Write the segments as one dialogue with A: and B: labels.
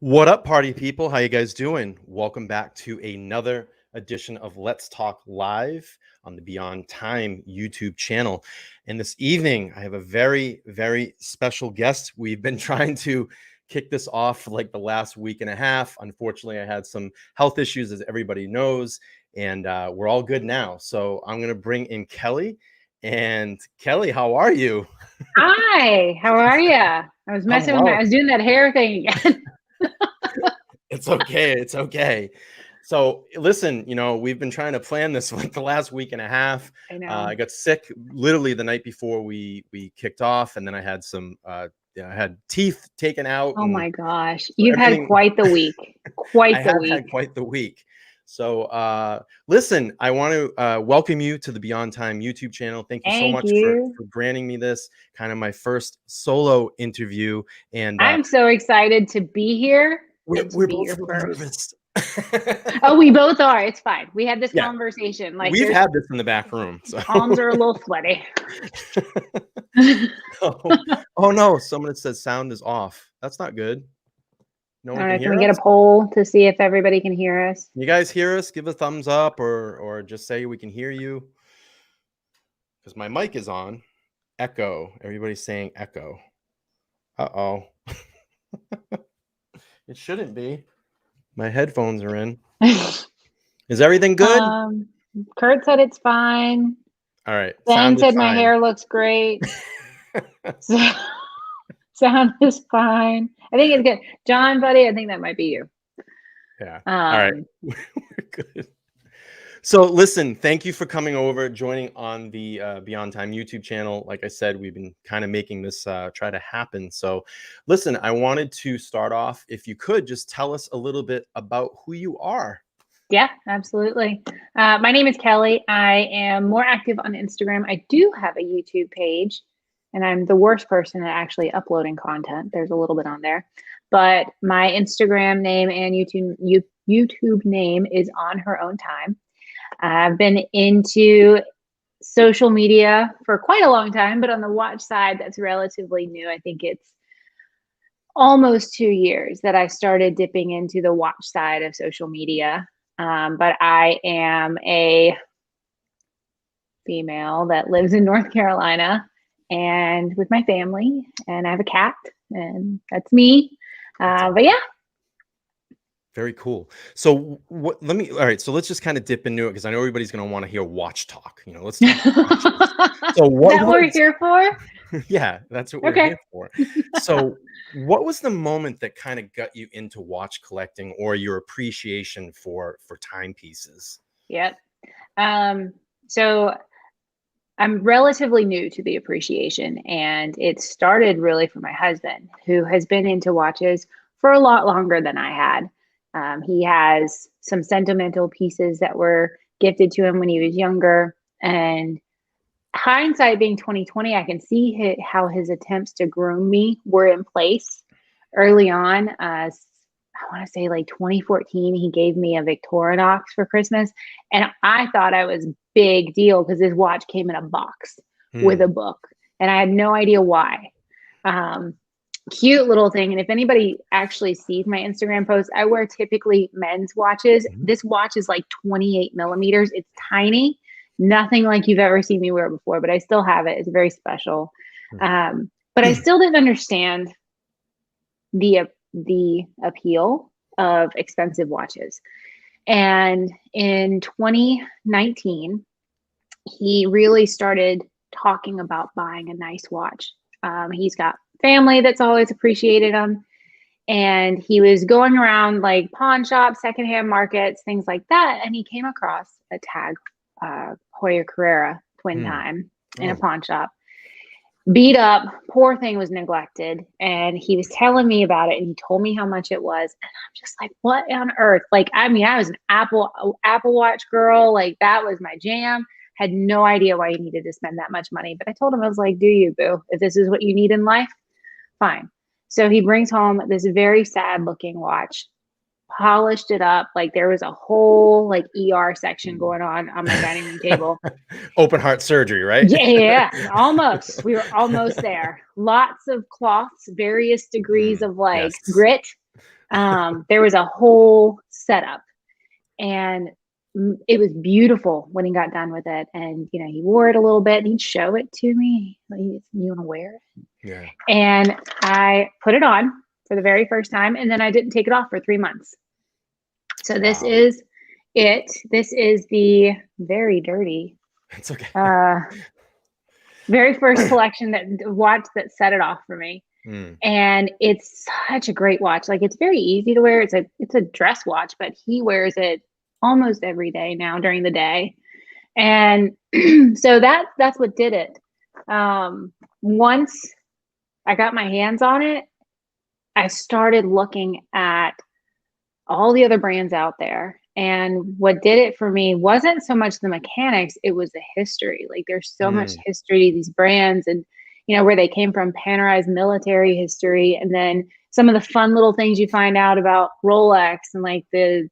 A: What up, party people? How you guys doing? Welcome back to another edition of Let's Talk Live on the Beyond Time YouTube channel. And this evening, I have a very, very special guest. We've been trying to kick this off for like the last week and a half. Unfortunately, I had some health issues, as everybody knows, and we're all good now. So I'm going to bring in Kelly. And Kelly, how are you?
B: Hi, how are you? I was messing with I was doing that hair thing again.
A: It's okay. It's okay. So listen, we've been trying to plan this for like the last week and a half.
B: I know.
A: I got sick literally the night before we kicked off, and then I had some I had teeth taken out.
B: Oh my gosh, you've had quite the week.
A: I have had quite the week. So listen, I want to welcome you to the Beyond Time YouTube channel. Thank you so much for granting me this kind of my first solo interview. And
B: I'm so excited to be here.
A: We're both nervous.
B: Oh, we both are. It's fine. We had this conversation.
A: Like we've had this in the back room. So.
B: Palms are a little sweaty.
A: Oh no! Someone says sound is off. That's not good. No one can hear us?
B: Can we get a poll to see if everybody can hear us?
A: You guys hear us? Give a thumbs up or just say we can hear you. Because my mic is on. Echo. Everybody's saying echo. Uh-oh. It shouldn't be. My headphones are in. Is everything good?
B: Kurt said it's fine.
A: All right.
B: Ben said my hair looks great. Sound is fine. I think it's good. John, buddy, I think that might be you.
A: Yeah. All right. We're good. So listen, thank you for coming over, joining on the Beyond Time YouTube channel. Like I said, we've been kind of making this try to happen. So listen, I wanted to start off, if you could, just tell us a little bit about who you are.
B: Yeah, absolutely. My name is Kelly. I am more active on Instagram. I do have a YouTube page. And I'm the worst person at actually uploading content. There's a little bit on there. But my Instagram name and YouTube name is On Her Own Time. I've been into social media for quite a long time, but on the watch side, that's relatively new. I think it's almost 2 years that I started dipping into the watch side of social media. But I am a female that lives in North Carolina and with my family, and I have a cat, and that's me. But yeah.
A: Very cool. So all right, so let's just kind of dip into it, because I know everybody's going to want to hear watch talk. Let's talk watches.
B: So what we're here for?
A: Yeah, that's what we're here for. So what was the moment that kind of got you into watch collecting, or your appreciation for timepieces?
B: Yep. So I'm relatively new to the appreciation, and it started really for my husband, who has been into watches for a lot longer than I had. He has some sentimental pieces that were gifted to him when he was younger, and hindsight being 2020, I can see how his attempts to groom me were in place early on. I want to say like 2014, he gave me a Victorinox for Christmas, and I thought I was big deal because his watch came in a box with a book, and I had no idea why. Cute little thing. And if anybody actually sees my Instagram posts, I wear typically men's watches. This watch is like 28 millimeters. It's tiny, nothing like you've ever seen me wear before, but I still have it. It's very special. But I still didn't understand the appeal of expensive watches. And in 2019, he really started talking about buying a nice watch. He's got family that's always appreciated him. And he was going around like pawn shops, secondhand markets, things like that. And he came across a tag Hoya Carrera twin time in a pawn shop. Beat up, poor thing, was neglected, and he was telling me about it, and he told me how much it was, and I'm just like, what on earth? Like, I mean, I was an Apple Watch girl, like that was my jam. Had no idea why you needed to spend that much money, but I told him, I was like, do you, boo? If this is what you need in life, fine. So he brings home this very sad looking watch, polished it up. Like there was a whole like ER section going on my dining room table.
A: Open heart surgery, right?
B: Yeah, almost. We were almost there. Lots of cloths, various degrees of like grit. There was a whole setup, and it was beautiful when he got done with it. And, you know, he wore it a little bit and he'd show it to me. Like, you want to wear it?
A: Yeah.
B: And I put it on for the very first time, and then I didn't take it off for 3 months. So this
A: Wow.
B: is it. This is the very dirty,
A: It's okay.
B: very first collection that watch that set it off for me. And it's such a great watch. Like, it's very easy to wear. It's a dress watch, but he wears it almost every day now during the day. And so that's what did it. Once I got my hands on it, I started looking at all the other brands out there. And what did it for me wasn't so much the mechanics, it was the history. Like, there's so much history to these brands, and, you know, where they came from, Panerai military history, and then some of the fun little things you find out about Rolex, and like the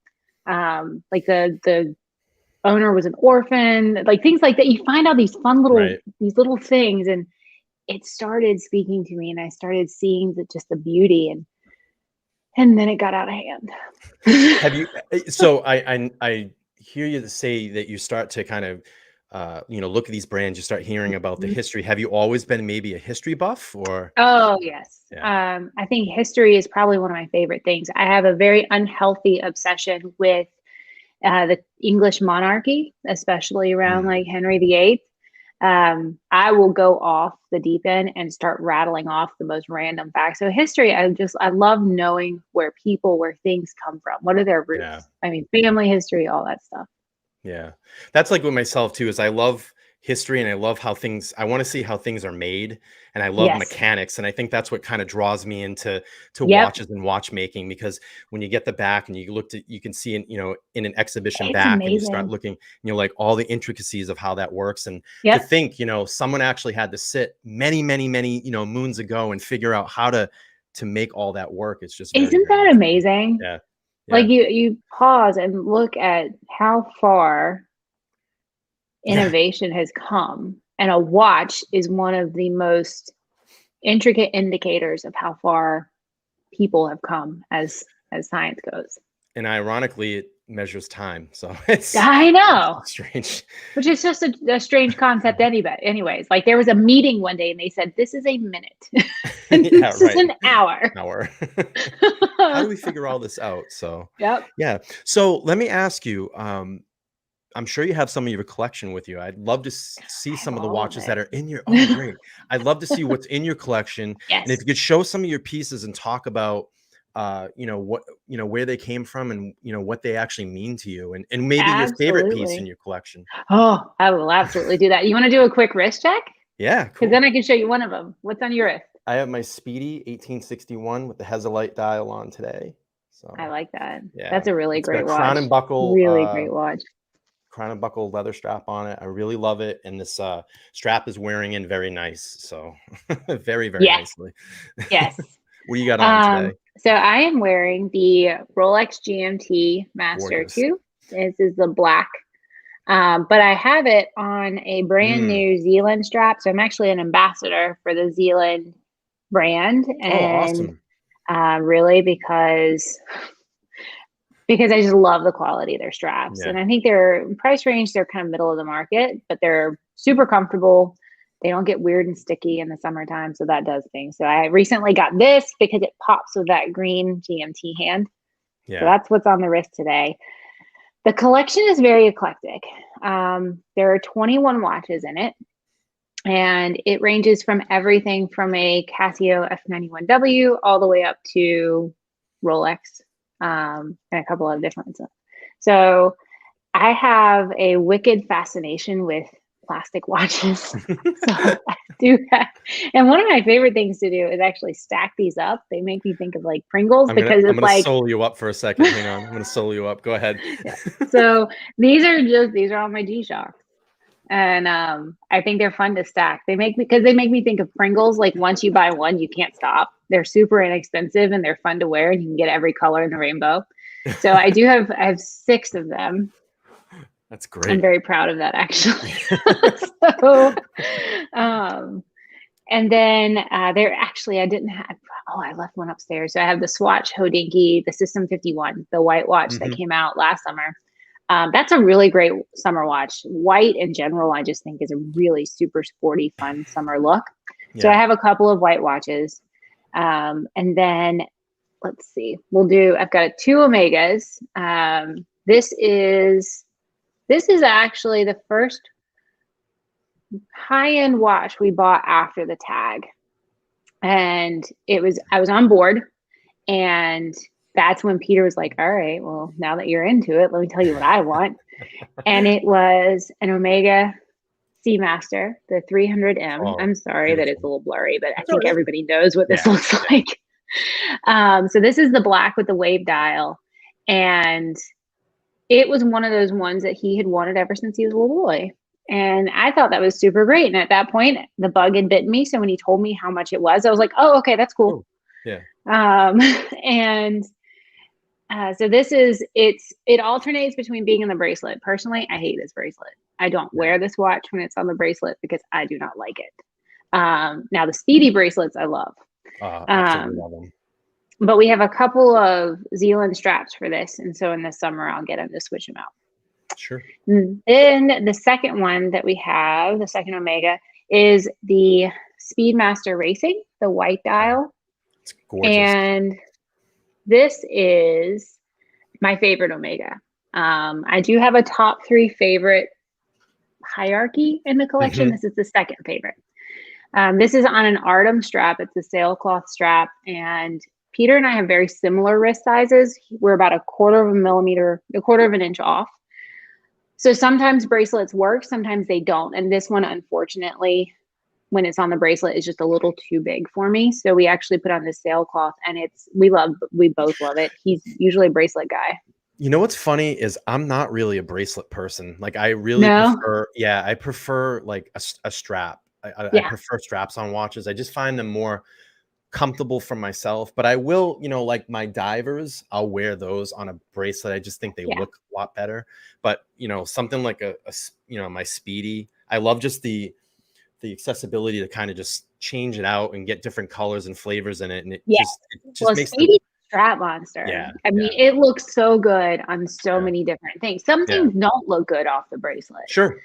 B: owner was an orphan, like things like that. You find out these fun little these little things, and it started speaking to me, and I started seeing just the beauty, and then it got out of hand.
A: Have you? So I hear you say that you start to kind of look at these brands. You start hearing about the history. Have you always been maybe a history buff, or?
B: Oh yes.
A: Yeah.
B: I think history is probably one of my favorite things. I have a very unhealthy obsession with the English monarchy, especially around like Henry VIII. I will go off the deep end and start rattling off the most random facts. So history, I love knowing where things come from. What are their roots?
A: Yeah.
B: I mean, family history, all that stuff.
A: Yeah. That's like with myself too, is I love history and I love I want to see how things are made, and I love mechanics. And I think that's what kind of draws me into watches and watchmaking, because when you get the back and you can see in an exhibition
B: It's
A: back,
B: amazing.
A: and you start looking, like all the intricacies of how that works. And to think, someone actually had to sit many, many, many, moons ago and figure out how to make all that work. It's just,
B: isn't that amazing?
A: Yeah.
B: Like, you pause and look at how far innovation has come, and a watch is one of the most intricate indicators of how far people have come as science goes.
A: And ironically, it measures time, so it's strange,
B: which is just a strange concept anyways. Like, there was a meeting one day and they said, this is a minute. And this is an hour.
A: How do we figure all this out? So yeah. So let me ask you, I'm sure you have some of your collection with you. I'd love to see some of the watches that are in your. Oh, great! I'd love to see what's in your collection.
B: Yes.
A: And if you could show some of your pieces and talk about, where they came from, and what they actually mean to you, and maybe your favorite piece in your collection.
B: Oh, I will absolutely do that. You want to do a quick wrist check?
A: Yeah,
B: because then I can show you one of them. What's on your wrist?
A: I have my Speedy 1861 with the Hezolite dial on today. So
B: I like that.
A: Yeah,
B: that's a really great watch.
A: Crown and buckle,
B: really great watch.
A: Crown and buckle leather strap on it. I really love it, and this strap is wearing in very nice. So very, very nicely.
B: Yes.
A: What do you got on today?
B: So I am wearing the Rolex GMT Master 2. This is the black, but I have it on a brand new Zealand strap. So I'm actually an ambassador for the Zealand brand, and really because I just love the quality of their straps. And I think their price range, they're kind of middle of the market, but they're super comfortable. They don't get weird and sticky in the summertime, so that does things. So I recently got this because it pops with that green GMT hand. So that's what's on the wrist today. The collection is very eclectic. There are 21 watches in it, and it ranges from everything from a Casio F91W all the way up to Rolex, and a couple of different ones. So I have a wicked fascination with plastic watches. So I do that. And one of my favorite things to do is actually stack these up. They make me think of like Pringles,
A: I'm
B: because
A: gonna like solo you up for a second. Hang on. I'm gonna solo you up. Go ahead.
B: So these are all my G-Shocks. And I think they're fun to stack. They make me think of Pringles. Like, once you buy one, you can't stop. They're super inexpensive and they're fun to wear, and you can get every color in the rainbow. So I have 6 of them.
A: That's great.
B: I'm very proud of that, actually. So, And then there actually, I didn't have, oh, I left one upstairs. So I have the Swatch Hodinkee, the System 51, the white watch that came out last summer. That's a really great summer watch. White in general, I just think is a really super sporty, fun summer look. So I have a couple of white watches. And then let's see, I've got 2 Omegas. This is actually the first high-end watch we bought after the tag. And I was on board, and that's when Peter was like, all right, well, now that you're into it, let me tell you what I want. And it was an Omega Seamaster, the 300M.
A: Oh,
B: I'm sorry
A: beautiful.
B: that it's a little blurry, but I think everybody knows what this looks like. So this is the black with the wave dial. And it was one of those ones that he had wanted ever since he was a little boy. And I thought that was super great. And at that point, the bug had bitten me. So when he told me how much it was, I was like, oh, okay, that's cool.
A: Yeah.
B: And so it alternates between being in the bracelet. Personally, I hate this bracelet. I don't wear this watch when it's on the bracelet because I do not like it. Now the speedy bracelets I love.
A: Absolutely love them.
B: But we have a couple of Zealand straps for this. And so in the summer, I'll get them to switch them out.
A: Sure.
B: Then the second one that we have, the second Omega, is the Speedmaster Racing, the white dial.
A: It's gorgeous.
B: And this is my favorite Omega. I do have a top 3 favorite hierarchy in the collection. This is the second favorite. This is on an Artem strap. It's a sailcloth strap. And Peter and I have very similar wrist sizes. We're about a quarter of an inch off. So sometimes bracelets work, sometimes they don't. And this one, unfortunately, when it's on the bracelet, is just a little too big for me. So we actually put on the sailcloth, and we both love it. He's usually a bracelet guy.
A: You know what's funny is I'm not really a bracelet person. Like I really prefer like a strap. I prefer straps on watches. I just find them more comfortable for myself, but I will, like my divers, I'll wear those on a bracelet. I just think they look a lot better. But something like my speedy, I love just the accessibility to kind of just change it out and get different colors and flavors in it, and it just makes
B: speedy strap monster. I mean, it looks so good on so many different things. Some things don't look good off the bracelet.
A: Sure.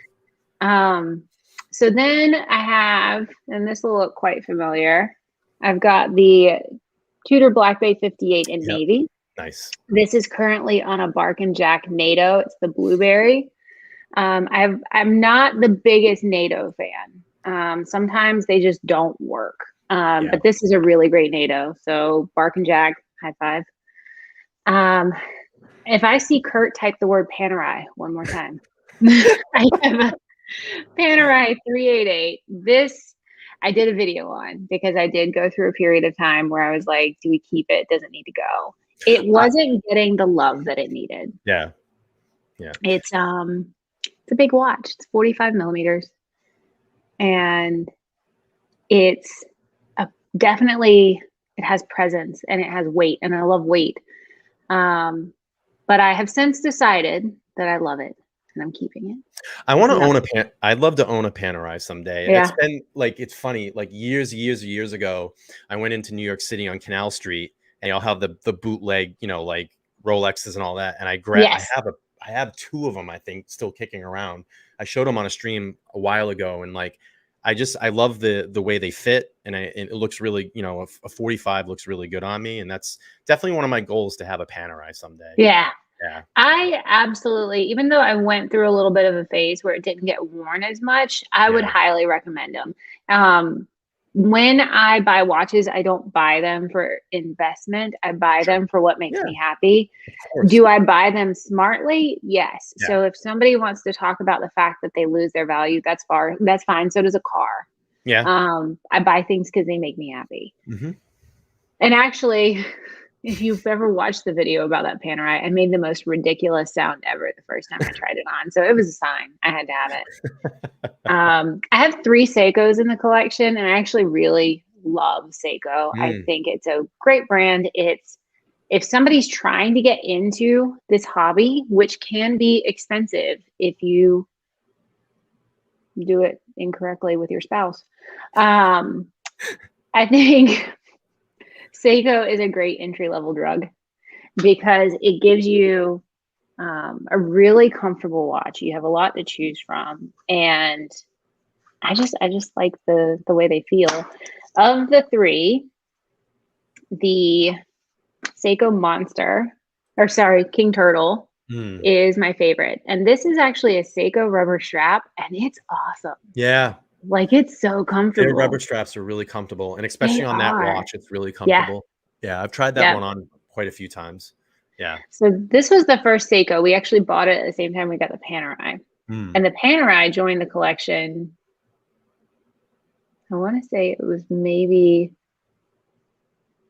B: So then I have, and this will look quite familiar, I've got the Tudor Black Bay 58 in navy.
A: Nice.
B: This is currently on a Bark and Jack NATO. It's the blueberry. I'm not the biggest NATO fan. Sometimes they just don't work. But this is a really great NATO. So Bark and Jack, high five. If I see Kurt type the word Panerai one more time, I have a Panerai 388. This I did a video on because I did go through a period of time where I was like, do we keep it? Does it need to go? It wasn't getting the love that it needed.
A: Yeah.
B: It's a big watch. It's 45 millimeters. And it's definitely, it has presence and it has weight, and I love weight. But I have since decided that I love it, and I'm keeping it.
A: I want to own I'd love to own a Panerai someday.
B: Yeah.
A: It's been like, it's funny, like years ago, I went into New York City on Canal Street, and I'll have the bootleg, like Rolexes and all that. And I have 2 of them, I think, still kicking around. I showed them on a stream a while ago, and like, I love the way they fit, and it looks really, a 45 looks really good on me, and that's definitely one of my goals, to have a Panerai someday.
B: Yeah. I absolutely, even though I went through a little bit of a phase where it didn't get worn as much, I would highly recommend them. When I buy watches, I don't buy them for investment. I buy them for what makes me happy. Do I buy them smartly? Yes. So if somebody wants to talk about the fact that they lose their value, that's fine. So does a car. I buy things because they make me happy. And actually, if you've ever watched the video about that Panerai, I made the most ridiculous sound ever the first time I tried it on. So it was a sign. I had to have it. I have 3 Seikos in the collection, and I actually really love Seiko. I think it's a great brand. If somebody's trying to get into this hobby, which can be expensive if you do it incorrectly with your spouse, I think Seiko is a great entry-level drug because it gives you a really comfortable watch. You have a lot to choose from, and I just like the way they feel. Of the three, the Seiko Monster, or sorry, King Turtle, is my favorite. And this is actually a Seiko rubber strap, and it's awesome.
A: Yeah.
B: Like, it's so comfortable.
A: Their rubber straps are really comfortable, and especially
B: They
A: on that
B: are.
A: watch, it's really comfortable. Yeah, I've tried that one on quite a few times. Yeah.
B: So this was the first Seiko. We actually bought it at the same time we got the Panerai. And the Panerai joined the collection, I want to say it was maybe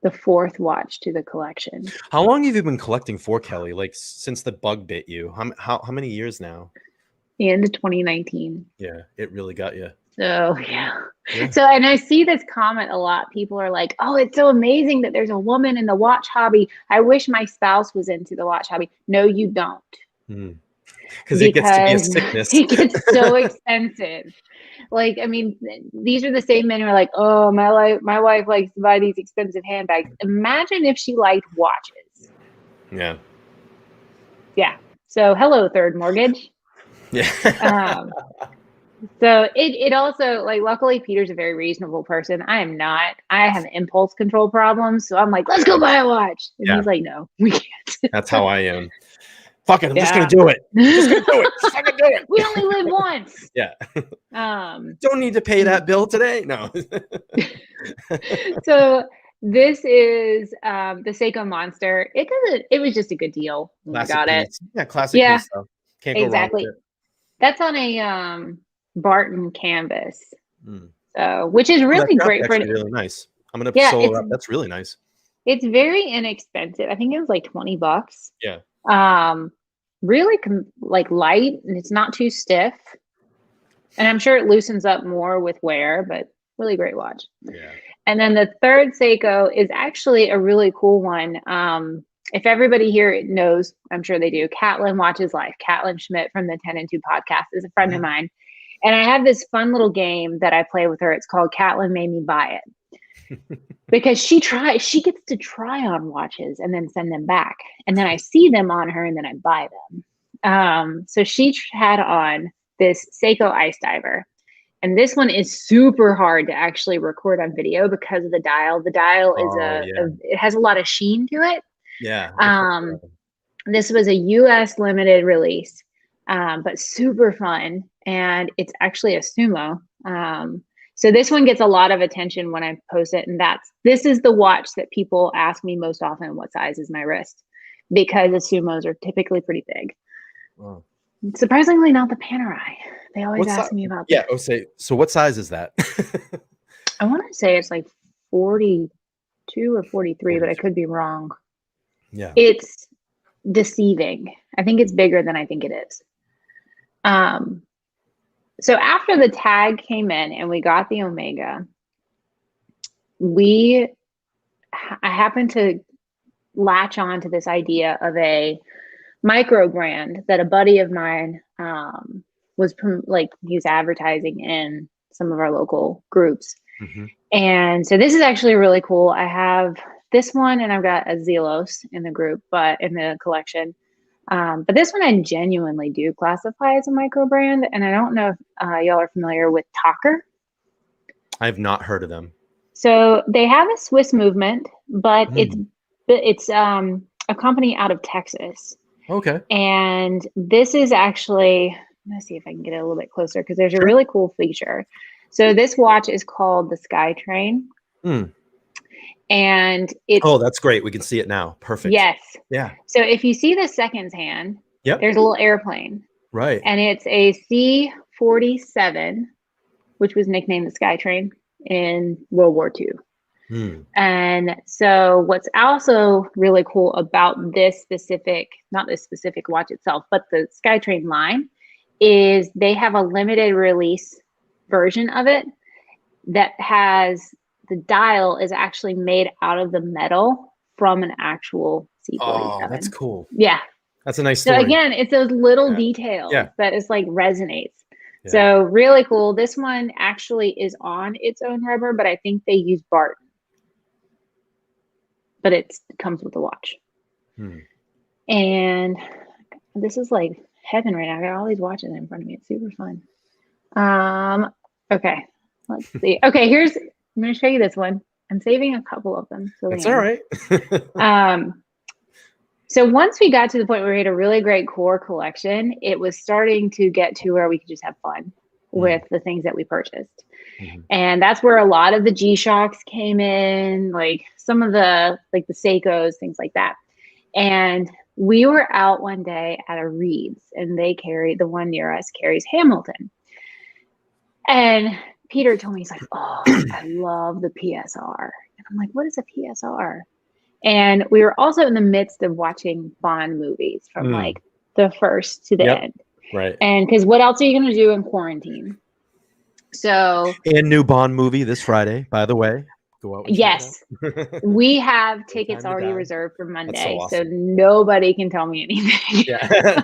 B: the fourth watch to the collection.
A: How long have you been collecting for, Kelly? Like since the bug bit you? How many years now?
B: The end of 2019.
A: Yeah, it really got you.
B: So yeah. So, and I see this comment a lot. People are like, "Oh, it's so amazing that there's a woman in the watch hobby. I wish my spouse was into the watch hobby." No, you don't.
A: Because it gets to be a sickness.
B: It gets so expensive. Like, I mean, these are the same men who are like, "Oh, my wife likes to buy these expensive handbags." Imagine if she liked watches.
A: Yeah.
B: Yeah. So, hello, third mortgage.
A: Yeah.
B: So it also, like, luckily Peter's a very reasonable person. I am not. I have impulse control problems. So I'm like, let's go buy a watch. And he's like, no, we can't.
A: That's how I am. Fuck it, I'm just gonna do it. Just gonna do it. Just fucking do it.
B: We only live once.
A: Yeah.
B: Don't
A: need to pay that bill today. No.
B: So this is the Seiko Monster. It was just a good deal when we got it.
A: Yeah, classic piece though. Can't go wrong with it.
B: That's on a Barton canvas. So, which is really great for
A: really nice. I'm gonna solo up. That's really nice.
B: It's very inexpensive. I think it was like $20.
A: Yeah.
B: Really like light, and it's not too stiff. And I'm sure it loosens up more with wear, but really great watch.
A: Yeah.
B: And then the third Seiko is actually a really cool one. If everybody here knows, I'm sure they do, Catlin Watches Life. Catlin Schmidt from the 10 and 2 podcast is a friend of mine. And I have this fun little game that I play with her. It's called Catlin Made Me Buy It. Because she gets to try on watches and then send them back. And then I see them on her and then I buy them. So she had on this Seiko Ice Diver. And this one is super hard to actually record on video because of the dial. The dial is it has a lot of sheen to it.
A: Yeah.
B: This was a US limited release, but super fun. And it's actually a sumo. So this one gets a lot of attention when I post it. And this is the watch that people ask me most often, what size is my wrist? Because the sumos are typically pretty big.
A: Wow.
B: Surprisingly, not the Panerai. They always ask me about that.
A: Yeah. So what size is that?
B: I want to say it's like 42 or 43, but I could be wrong.
A: Yeah.
B: It's deceiving. I think it's bigger than I think it is. So after the tag came in and we got the Omega, I happened to latch on to this idea of a micro brand that a buddy of mine was he's advertising in some of our local groups. And so this is actually really cool. I have this one and I've got a Zelos in the group, but in the collection. But this one I genuinely do classify as a micro brand. And I don't know if y'all are familiar with Talker.
A: I've not heard of them.
B: So they have a Swiss movement, but it's a company out of Texas.
A: Okay.
B: And this is actually, let's see if I can get it a little bit closer because there's a really cool feature. So this watch is called the Sky Train. And it's
A: that's great. We can see it now. Perfect.
B: Yes.
A: Yeah.
B: So if you see the seconds hand, there's a little airplane.
A: Right.
B: And it's a C-47, which was nicknamed the Sky Train in World War II. And so what's also really cool about not this specific watch itself, but the Skytrain line, is they have a limited release version of it that has the dial is actually made out of the metal from an actual C-47.
A: Oh, that's cool.
B: Yeah.
A: That's a nice story.
B: So again, it's those little details that is like resonates. So really cool. This one actually is on its own rubber, but I think they use Barton. But it comes with the watch. And this is like heaven right now. I got all these watches in front of me. It's super fun. Okay, let's see. Okay, I'm going to show you this one. I'm saving a couple of them. So
A: that's all right.
B: So once we got to the point where we had a really great core collection, it was starting to get to where we could just have fun with the things that we purchased. And that's where a lot of the G-Shocks came in, like some of the, like the Seikos, things like that. And we were out one day at a Reed's, and the one near us carries Hamilton. And Peter told me, he's like, oh, I love the PSR. And I'm like, what is a PSR? And we were also in the midst of watching Bond movies from like the first to the end.
A: Right.
B: And because what else are you going to do in quarantine? So.
A: And new Bond movie this Friday, by the way. Go out.
B: Yes. We have tickets already reserved for Monday. So, awesome. So nobody can tell me anything.
A: Yeah.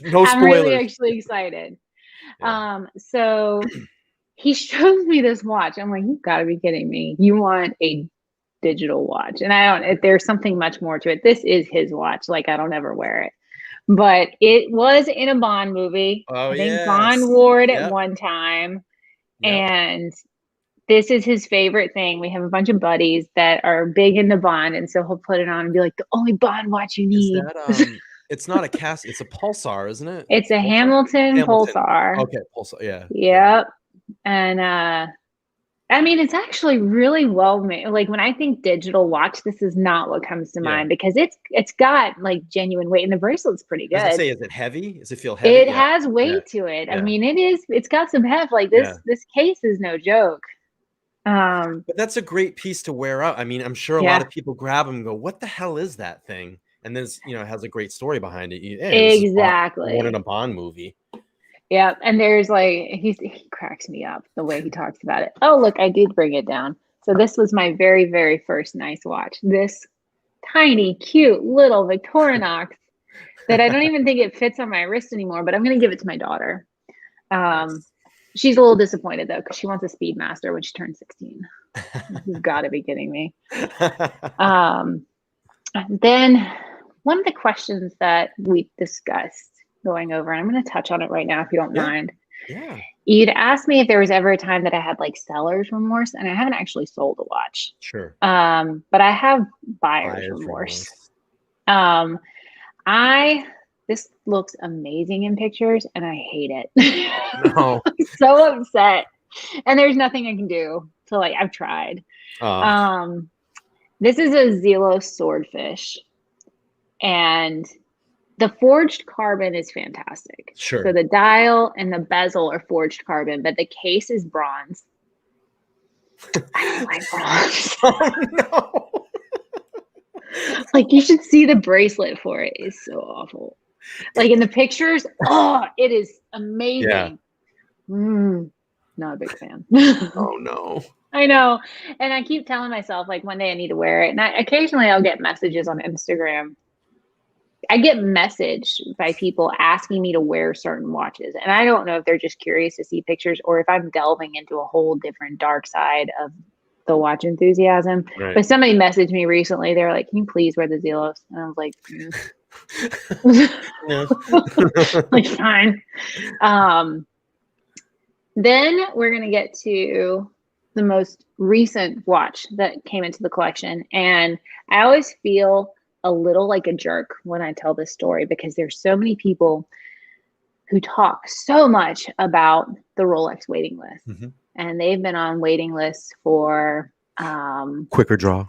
A: No spoilers.
B: I'm really actually excited. Yeah. So he shows me this watch. I'm like, you've got to be kidding me. You want a digital watch? And there's something much more to it. This is his watch. Like, I don't ever wear it. But it was in a Bond movie.
A: Oh,
B: I think Bond wore it at one time. And this is his favorite thing. We have a bunch of buddies that are big into Bond. And so he'll put it on and be like, the only Bond watch you need.
A: It's not a it's a pulsar, isn't it?
B: It's a Hamilton pulsar.
A: Okay, pulsar. Yeah.
B: Yep. And I mean, it's actually really well made. Like when I think digital watch, this is not what comes to mind because it's got like genuine weight, and the bracelet's pretty good.
A: I was gonna say, is it heavy? Does it feel heavy?
B: It has weight to it. I mean, it's got some heft. Like this case is no joke.
A: But that's a great piece to wear out. I mean, I'm sure a lot of people grab them and go, what the hell is that thing? And then it has a great story behind it.
B: Exactly.
A: One in a Bond movie.
B: Yeah, and there's like he cracks me up the way he talks about it. Oh, look, I did bring it down. So this was my very, very first nice watch. This tiny, cute little Victorinox that I don't even think it fits on my wrist anymore, but I'm going to give it to my daughter. Nice. She's a little disappointed though, because she wants a Speedmaster when she turns 16. You've got to be kidding me. Then one of the questions that we discussed going over, and I'm going to touch on it right now if you don't mind.
A: Yeah.
B: You'd asked me if there was ever a time that I had like seller's remorse, and I haven't actually sold a watch.
A: Sure.
B: But I have buyer's remorse. This looks amazing in pictures, and I hate it.
A: No.
B: I'm so upset, and there's nothing I can do. So like I've tried. This is a Zelos swordfish, and the forged carbon is fantastic.
A: Sure.
B: So the dial and the bezel are forged carbon, but the case is bronze. I don't like bronze.
A: Oh no.
B: Like you should see the bracelet for it. It's so awful. Like in the pictures, it is amazing.
A: Yeah.
B: Not a big fan.
A: Oh no.
B: I know. And I keep telling myself like one day I need to wear it. And occasionally I'll get messages on Instagram. I get messaged by people asking me to wear certain watches. And I don't know if they're just curious to see pictures or if I'm delving into a whole different dark side of the watch enthusiasm. Right. But somebody messaged me recently. They were like, can you please wear the Zelos? And I was like, like fine. Then we're going to get to the most recent watch that came into the collection. And I always feel a little like a jerk when I tell this story because there's so many people who talk so much about the Rolex waiting list. Mm-hmm. And they've been on waiting lists for
A: quicker draw.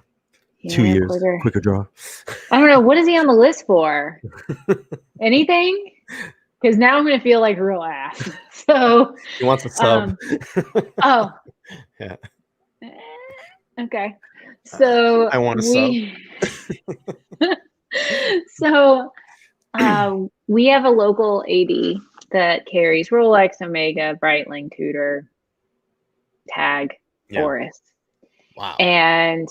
A: 2 years. Quicker draw.
B: I don't know. What is he on the list for? Anything? Because now I'm going to feel like a real ass. So
A: he wants a sub.
B: Yeah. Okay. So
A: I want a sub.
B: So we have a local AD that carries Rolex, Omega, Breitling, Tudor, Tag, Forrest.
A: Wow.
B: And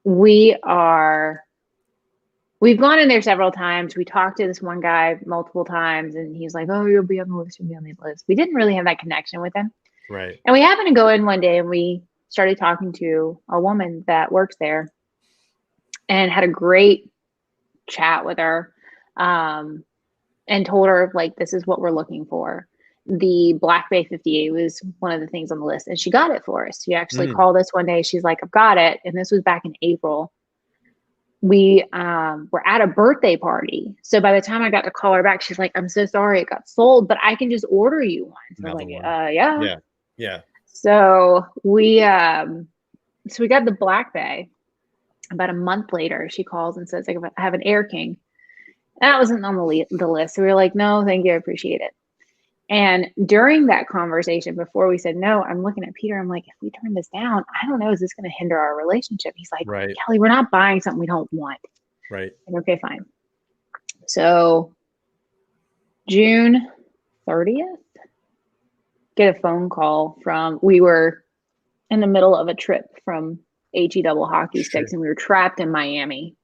B: we we've gone in there several times. We talked to this one guy multiple times, and he's like, "Oh, you'll be on the list. You'll be on the list." We didn't really have that connection with him.
A: Right.
B: And we happened to go in one day, and we started talking to a woman that works there, and had a great chat with her, and told her, like, this is what we're looking for. The Black Bay 58 was one of the things on the list, and she got it for us. She actually called us one day. She's like, "I've got it." And this was back in April. We were at a birthday party. So by the time I got to call her back, she's like, "I'm so sorry it got sold, but I can just order you one." So I'm like, yeah.
A: Yeah.
B: So we got the Black Bay. About a month later, she calls and says, "I have an Air King." That wasn't on the list. So we were like, "No, thank you. I appreciate it." And during that conversation, before we said no, I'm looking at Peter. I'm like, if we turn this down, I don't know, is this going to hinder our relationship? He's like,
A: Right.
B: "Kelly, we're not buying something we don't want."
A: Right.
B: Like, okay, fine. So June 30th, get a phone call from, we were in the middle of a trip from HE double hockey sticks, and we were trapped in Miami.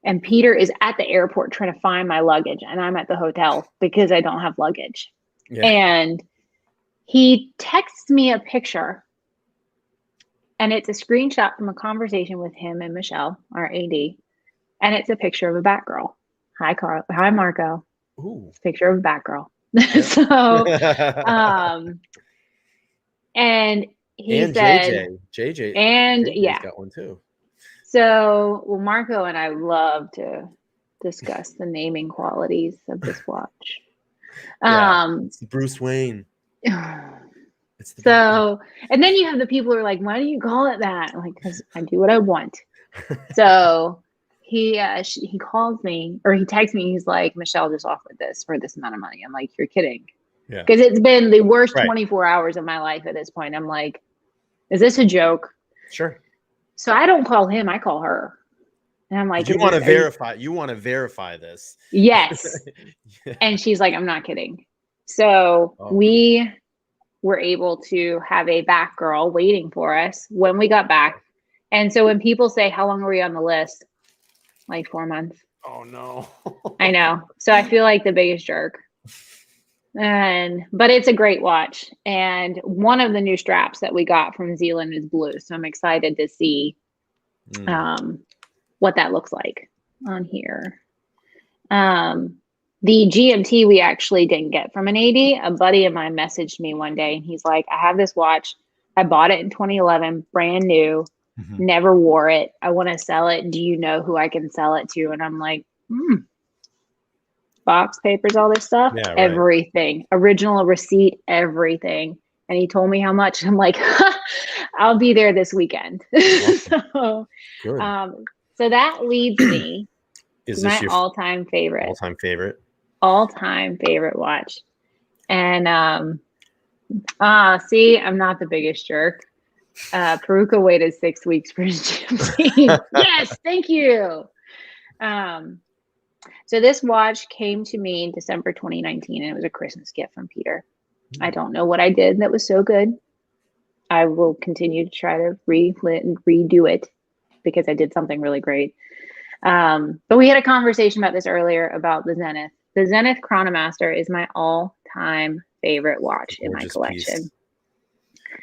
B: And Peter is at the airport trying to find my luggage, and I'm at the hotel because I don't have luggage. Yeah. And he texts me a picture, and it's a screenshot from a conversation with him and Michelle, our AD, and it's a picture of a Batgirl. Hi, Carl. Hi, Marco.
A: Ooh.
B: It's a picture of a Batgirl. So, and he said,
A: JJ,
B: and
A: JJ's
B: yeah,
A: got one too.
B: So, well, Marco and I love to discuss the naming qualities of this watch.
A: It's the Bruce Wayne.
B: It's the so, and then you have the people who are like, "Why do you call it that?" I'm like, "Because I do what I want." So he calls me, or he texts me. He's like, "Michelle just offered this for this amount of money." I'm like, "You're kidding."
A: Yeah.
B: Because it's been the worst 24 hours of my life at this point. I'm like, "Is this a joke?"
A: Sure.
B: So I don't call him, I call her. And I'm like,
A: you want to verify, this.
B: Yes. Yeah. And she's like, "I'm not kidding." So we were able to have a back girl waiting for us when we got back. And so when people say, "How long were you on the list?" Like 4 months.
A: Oh no.
B: I know. So I feel like the biggest jerk. But it's a great watch. And one of the new straps that we got from Zealand is blue. So I'm excited to see what that looks like on here. The GMT we actually didn't get from an AD. A buddy of mine messaged me one day, and he's like, "I have this watch. I bought it in 2011, brand new, never wore it. I want to sell it. Do you know who I can sell it to?" And I'm like, box papers, all this stuff, everything, original receipt, everything. And he told me how much. I'm like, "I'll be there this weekend." So, so that leads me to my all-time favorite. All-time favorite watch. And see, I'm not the biggest jerk. Peruka waited 6 weeks for his GMT. Yes, thank you. So this watch came to me in December 2019, and it was a Christmas gift from Peter. I don't know what I did that was so good. I will continue to try to redo it because I did something really great. But we had a conversation about this earlier about the Zenith. The Zenith Chronomaster is my all-time favorite watch in my collection. Piece.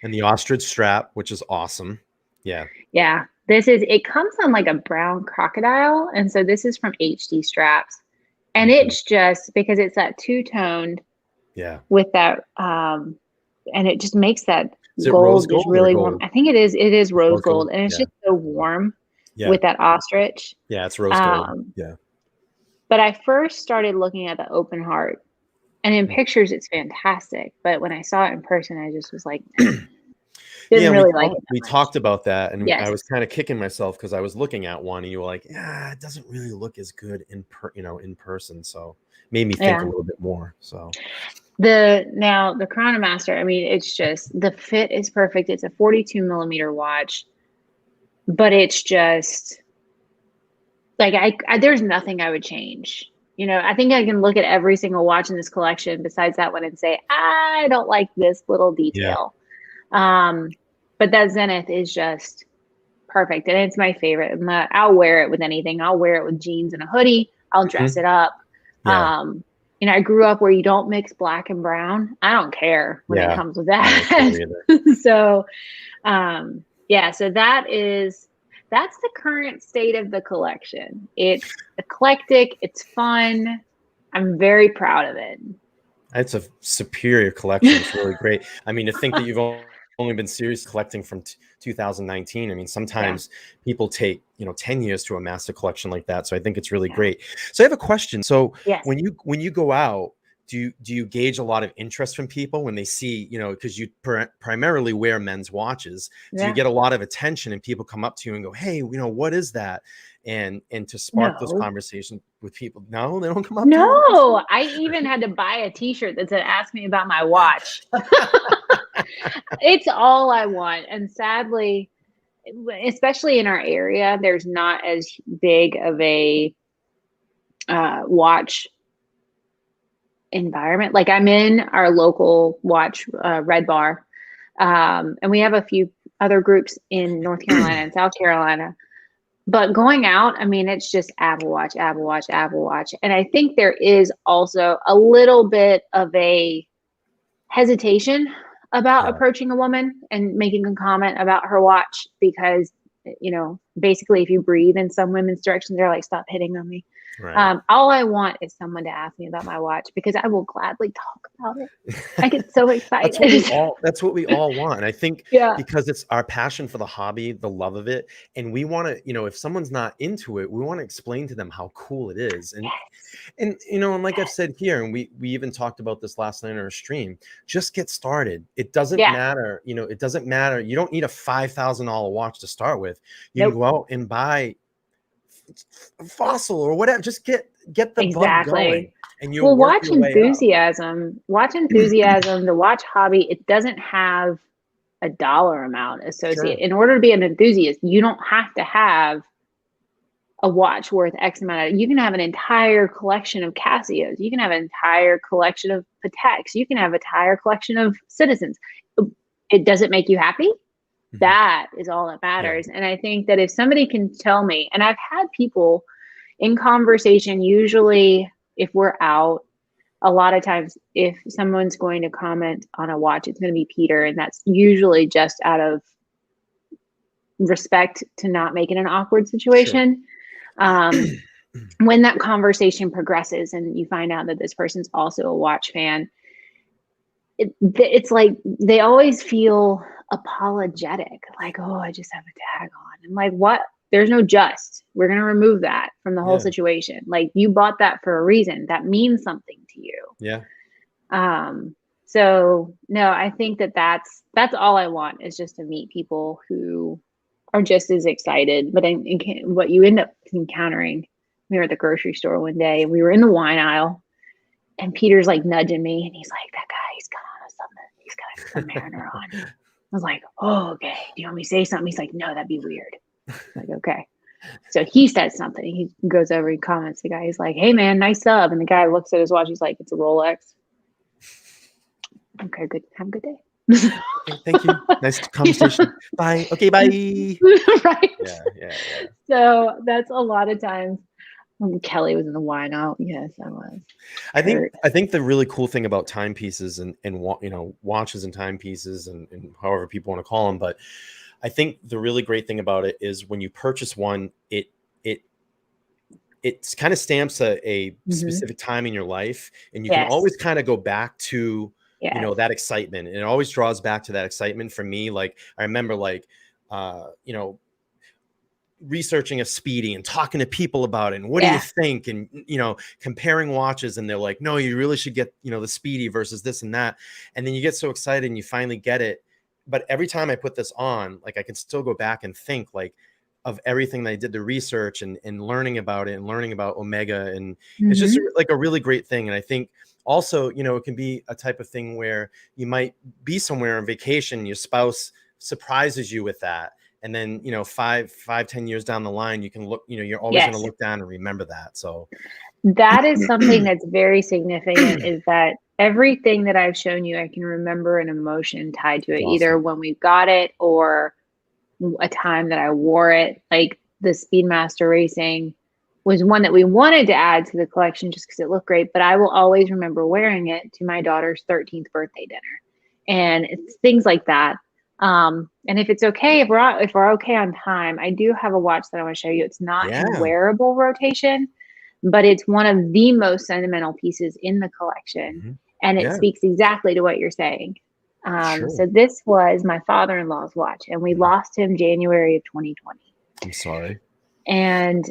A: And the ostrich strap, which is awesome. Yeah.
B: Yeah. It comes on like a brown crocodile. And so this is from HD Straps. And it's just because it's that two-toned.
A: Yeah.
B: With that, and it just makes that gold just really warm. I think it is rose gold. And it's just so warm with that ostrich.
A: Yeah, it's rose gold. Yeah.
B: But I first started looking at the open heart, and in pictures it's fantastic. But when I saw it in person, I just was like, didn't really like it.
A: We talked about that, and I was kind of kicking myself because I was looking at one, and you were like, "Yeah, it doesn't really look as good in person." So made me think a little bit more. So
B: the Chronomaster, I mean, it's just the fit is perfect. It's a 42 millimeter watch, but it's just like I there's nothing I would change. I think I can look at every single watch in this collection besides that one and say, I don't like this little detail. But that Zenith is just perfect. And it's my favorite. And I'll wear it with anything. I'll wear it with jeans and a hoodie. I'll dress it up.
A: Yeah.
B: You know, I grew up where you don't mix black and brown. I don't care when it
A: Yeah.
B: comes with
A: I don't care
B: that.
A: either.
B: So, yeah, so that's the current state of the collection. It's eclectic. It's fun. I'm very proud of it.
A: It's a superior collection. It's really great. I mean, to think that you've only been serious collecting from 2019. I mean,
B: Yeah.
A: sometimes people take, 10 years to amass a collection like that. So I think it's really
B: Yeah.
A: great. So I have a question. So
B: Yes.
A: when you go out, do you gauge a lot of interest from people when they see, because you primarily wear men's watches? Do you
B: Yeah.
A: get a lot of attention and people come up to you and go, hey, what is that? And to spark those
B: No.
A: conversations with people? No, they don't come up to you.
B: No, I even had to buy a t-shirt that said, ask me about my watch. It's all I want. And sadly, especially in our area, there's not as big of a watch environment. Like I'm in our local watch Red Bar, and we have a few other groups in North Carolina and South Carolina. But going out, I mean, it's just Apple Watch, Apple Watch, Apple Watch. And I think there is also a little bit of a hesitation about
A: Yeah.
B: approaching a woman and making a comment about her watch because, basically if you breathe in some women's direction, they're like, stop hitting on me.
A: Right.
B: All I want is someone to ask me about my watch because I will gladly talk about it. I get so excited.
A: That's what we all want. And I think
B: Yeah.
A: because it's our passion for the hobby, the love of it. And we want to, if someone's not into it, we want to explain to them how cool it is. And,
B: Yes.
A: and like I've said here, and we even talked about this last night on our stream, just get started. It doesn't
B: Yeah.
A: matter. It doesn't matter. You don't need a $5,000 watch to start with. You
B: Nope.
A: can go out and buy a Fossil or whatever. Just get the bug going. And you'll work your way up.
B: Watch enthusiasm, the watch hobby, it doesn't have a dollar amount associated.
A: Sure.
B: In order to be an enthusiast, you don't have to have a watch worth X amount of, you can have an entire collection of Casios. You can have an entire collection of Pateks. You can have an entire collection of Citizens. It doesn't make you happy. That is all that matters. Yeah. And I think that if somebody can tell me, and I've had people in conversation, usually if we're out, a lot of times if someone's going to comment on a watch, it's going to be Peter. And that's usually just out of respect to not make it an awkward situation. Sure. When that conversation progresses and you find out that this person's also a watch fan, it's like they always feel apologetic, like, oh, I just have a tag on. I'm like, what? There's no just. We're going to remove that from the whole situation. Like, you bought that for a reason. That means something to you.
A: Yeah.
B: So no, I think that's all I want is just to meet people who are just as excited. But what you end up encountering, we were at the grocery store one day and we were in the wine aisle and Peter's like nudging me and he's like, that guy, he's got a Submariner on. I was like, oh, okay. Do you want me to say something? He's like, no, that'd be weird. I'm like, okay. So he says something. He goes over and comments. The guy, he's like, hey man, nice sub. And the guy looks at his watch. He's like, it's a Rolex. Okay, good. Have a good day.
A: Okay, thank you. Nice conversation. Bye. Okay, bye.
B: Right.
A: Yeah.
B: So that's a lot of times when Kelly was in the wine aisle. Yes, I was.
A: I think the really cool thing about timepieces and watches and timepieces and however people want to call them, but I think the really great thing about it is when you purchase one, it kind of stamps a specific time in your life, and you can always kind of go back to that excitement, and it always draws back to that excitement for me. Like I remember researching a Speedy and talking to people about it and what do you think, and comparing watches, and they're like, no, you really should get the Speedy versus this and that, and then you get so excited and you finally get it. But every time I put this on, like I can still go back and think like of everything that I did the research and learning about it and learning about Omega, and it's just like a really great thing. And I think also, it can be a type of thing where you might be somewhere on vacation, your spouse surprises you with that. And then, 5-10 years down the line, you can look, you're always going to look down and remember that. So
B: that is something that's very significant, is that everything that I've shown you, I can remember an emotion tied to it, either when we got it or a time that I wore it. Like the Speedmaster Racing was one that we wanted to add to the collection just because it looked great, but I will always remember wearing it to my daughter's 13th birthday dinner. And it's things like that. And if it's okay, if we're okay on time, I do have a watch that I want to show you. It's not in
A: Yeah.
B: wearable rotation, but it's one of the most sentimental pieces in the collection. And it
A: Yeah.
B: speaks exactly to what you're saying.
A: Sure.
B: So this was my father-in-law's watch, and we lost him January of 2020.
A: I'm sorry.
B: And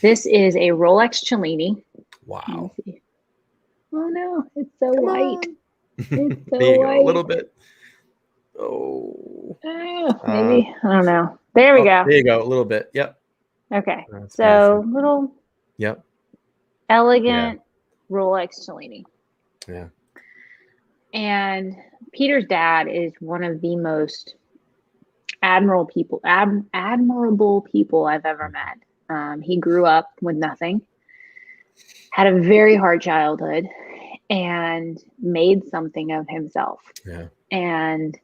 B: this is a Rolex Cellini.
A: Wow.
B: Oh no, it's so
A: Come
B: white.
A: on.
B: It's so
A: There you
B: white.
A: go. A little bit. Oh.
B: Maybe. I don't know. There we go.
A: There you go. A little bit. Yep.
B: Okay.
A: That's
B: so
A: beautiful.
B: little
A: Yep.
B: elegant Rolex Cellini.
A: Yeah.
B: And Peter's dad is one of the most admirable people I've ever met. He grew up with nothing, had a very hard childhood, and made something of himself.
A: Yeah.
B: And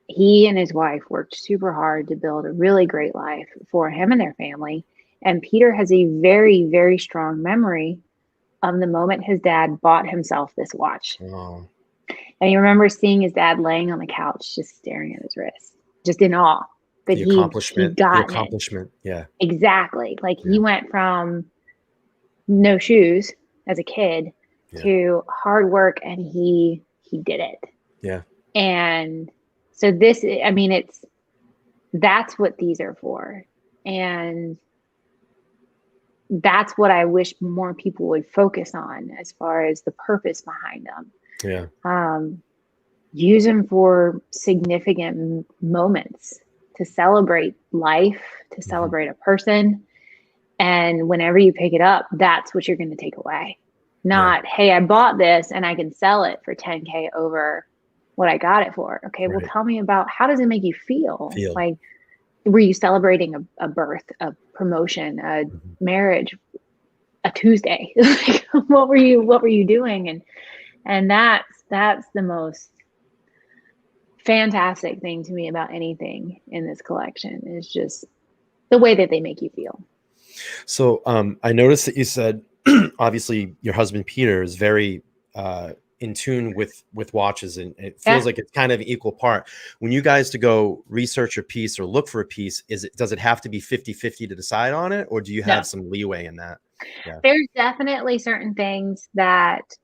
B: he and his wife worked super hard to build a really great life for him and their family. And Peter has a very, very strong memory of the moment his dad bought himself this watch.
A: Oh.
B: And he remembers seeing his dad laying on the couch, just staring at his wrist, just in awe that he got
A: the accomplishment. Yeah.
B: Exactly. Like he went from no shoes as a kid to hard work, and he did it.
A: Yeah.
B: And so that's what these are for. And that's what I wish more people would focus on as far as the purpose behind them.
A: Yeah.
B: Use them for significant moments, to celebrate life, to celebrate a person. And whenever you pick it up, that's what you're going to take away. Not, hey, I bought this and I can sell it for 10K over what I got it for. Okay, well, tell me about, how does it make you feel? Like, were you celebrating a birth, a promotion, a marriage, a Tuesday? Like, what were you doing? And that's the most fantastic thing to me about anything in this collection, is just the way that they make you feel.
A: So I noticed that you said obviously your husband Peter is very in tune with watches, and it feels like it's kind of an equal part. When you guys to go research a piece or look for a piece, does it have to be 50-50 to decide on it, or do you have some leeway in that? Yeah.
B: There's definitely certain things that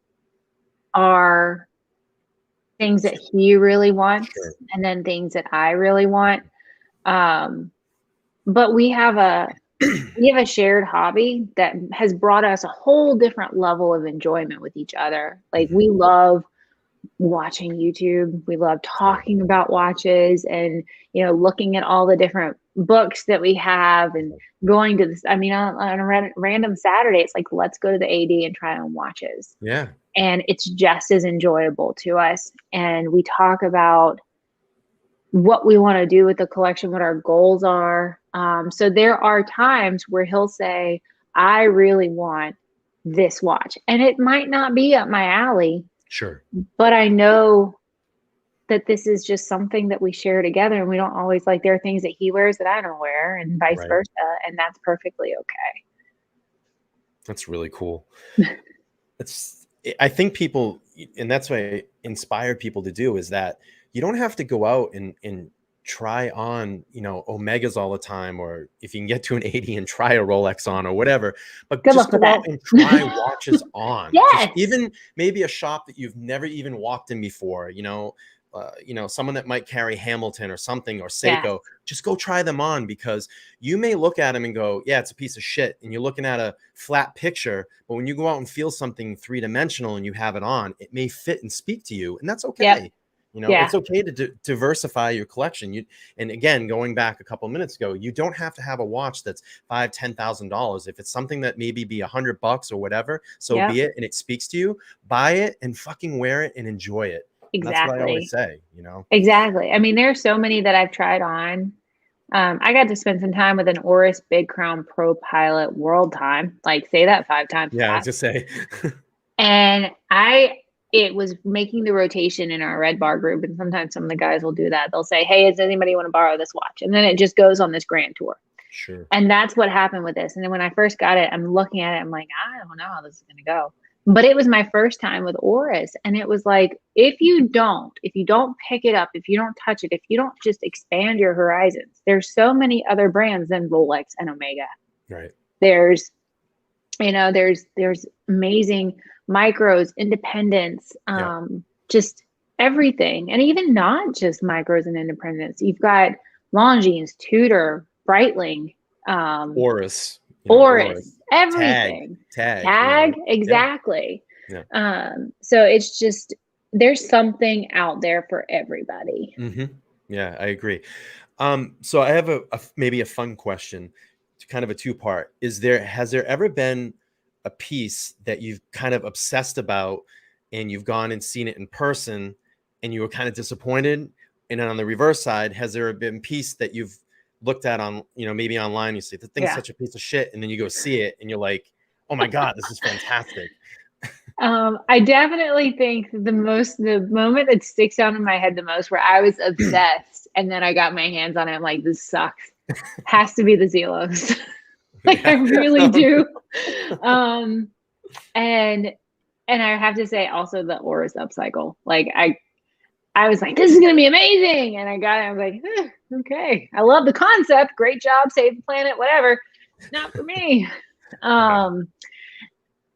B: are things that he really wants, and then things that I really want. But we have a shared hobby that has brought us a whole different level of enjoyment with each other. Like, we love watching YouTube. We love talking about watches, and, looking at all the different books that we have, and going to this. I mean, on a random Saturday, it's like, let's go to the AD and try on watches.
A: Yeah.
B: And it's just as enjoyable to us. And we talk about what we want to do with the collection, what our goals are. So there are times where he'll say, I really want this watch. And it might not be up my alley.
A: Sure.
B: But I know that this is just something that we share together, and we don't always, like, there are things that he wears that I don't wear, and vice versa. And that's perfectly okay.
A: That's really cool. I think people, and that's what I inspire people to do, is that you don't have to go out and try on, Omegas all the time, or if you can get to an 80 and try a Rolex on or whatever, but just go out and try watches on.
B: Yes.
A: Even maybe a shop that you've never even walked in before, someone that might carry Hamilton or something, or Seiko, just go try them on, because you may look at them and go, yeah, it's a piece of shit. And you're looking at a flat picture, but when you go out and feel something three-dimensional and you have it on, it may fit and speak to you. And that's okay. It's okay to diversify your collection. And again, going back a couple of minutes ago, you don't have to have a watch that's $5,000-$10,000. If it's something that maybe be $100 or whatever, so be it, and it speaks to you, buy it and fucking wear it and enjoy it.
B: Exactly.
A: That's what I always say,
B: Exactly. I mean, there's so many that I've tried on. I got to spend some time with an Oris Big Crown Pro Pilot World Time. Like, say that 5 times.
A: Yeah, I was just say.
B: And I it was making the rotation in our red bar group. And sometimes some of the guys will do that. They'll say, hey, does anybody want to borrow this watch? And then it just goes on this grand tour.
A: Sure.
B: And that's what happened with this. And then when I first got it, I'm looking at it, I'm like, I don't know how this is going to go. But it was my first time with Oris. And it was like, if you don't pick it up, if you don't touch it, if you don't just expand your horizons, there's so many other brands than Rolex and Omega.
A: Right.
B: There's amazing micros, independents, just everything. And even not just micros and independents. You've got Longines, Tudor, Breitling,
A: Oris,
B: everything.
A: Tag,
B: exactly.
A: Yeah.
B: So it's just, there's something out there for everybody.
A: Mm-hmm. Yeah, I agree. So I have maybe a fun question, kind of a two-part. Has there ever been a piece that you've kind of obsessed about and you've gone and seen it in person and you were kind of disappointed? And then on the reverse side, has there been a piece that you've looked at on, maybe online, you say the thing's such a piece of shit, and then you go see it and you're like, oh my God, this is fantastic?
B: I definitely think the moment that sticks out in my head the most, where I was obsessed and then I got my hands on it, I'm like, this sucks, has to be the Zelos. Like, I really do. And I have to say also the Oris upcycle. Like, I was like, this is going to be amazing. And I got it. I was like, okay. I love the concept. Great job. Save the planet, whatever. Not for me.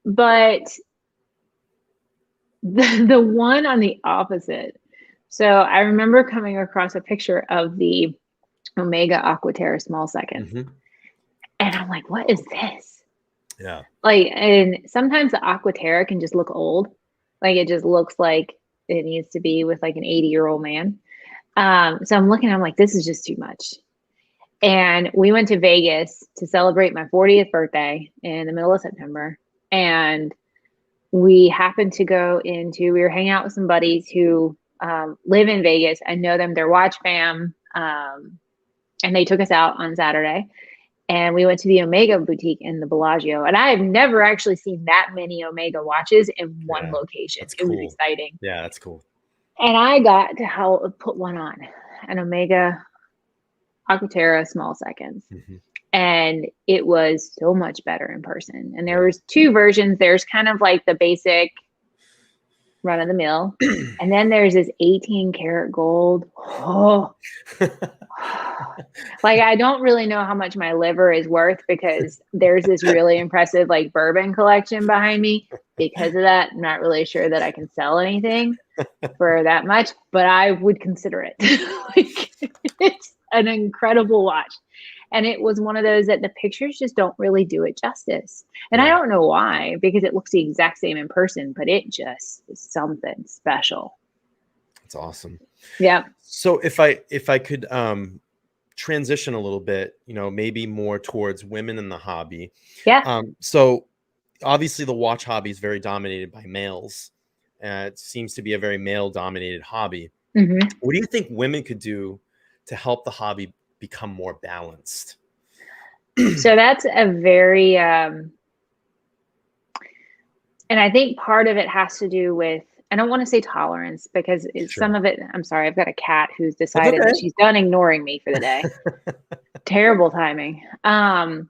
B: But the one on the opposite. So I remember coming across a picture of the Omega Aquaterra small second.
A: Mm-hmm.
B: And I'm like, what is this?
A: Yeah.
B: Like, and sometimes the Aquaterra can just look old. Like, it just looks like it needs to be with like an 80-year-old man. So I'm looking, I'm like, this is just too much. And we went to Vegas to celebrate my 40th birthday in the middle of September. And we happened to we were hanging out with some buddies who live in Vegas. I know them, they're watch fam. And they took us out on Saturday. And we went to the Omega boutique in the Bellagio. And I have never actually seen that many Omega watches in one location. It was exciting.
A: Yeah, that's cool.
B: And I got to put one on, an Omega Aquaterra small seconds. Mm-hmm. And it was so much better in person. And there was two versions. There's kind of like the basic run of the mill. And then there's this 18 karat gold. Oh. Like, I don't really know how much my liver is worth, because there's this really impressive like bourbon collection behind me. Because of that, I'm not really sure that I can sell anything for that much, but I would consider it. Like, it's an incredible watch. And it was one of those that the pictures just don't really do it justice. And I don't know why, because it looks the exact same in person, but it just is something special. That's
A: awesome.
B: Yeah.
A: So if I could transition a little bit, maybe more towards women in the hobby.
B: Yeah.
A: So obviously the watch hobby is very dominated by males. It seems to be a very male dominated hobby.
B: Mm-hmm. What
A: do you think women could do to help the hobby become more balanced?
B: So that's a very, and I think part of it has to do with, I don't want to say tolerance, because some of it, I'm sorry, I've got a cat who's decided that she's done ignoring me for the day. Terrible timing. I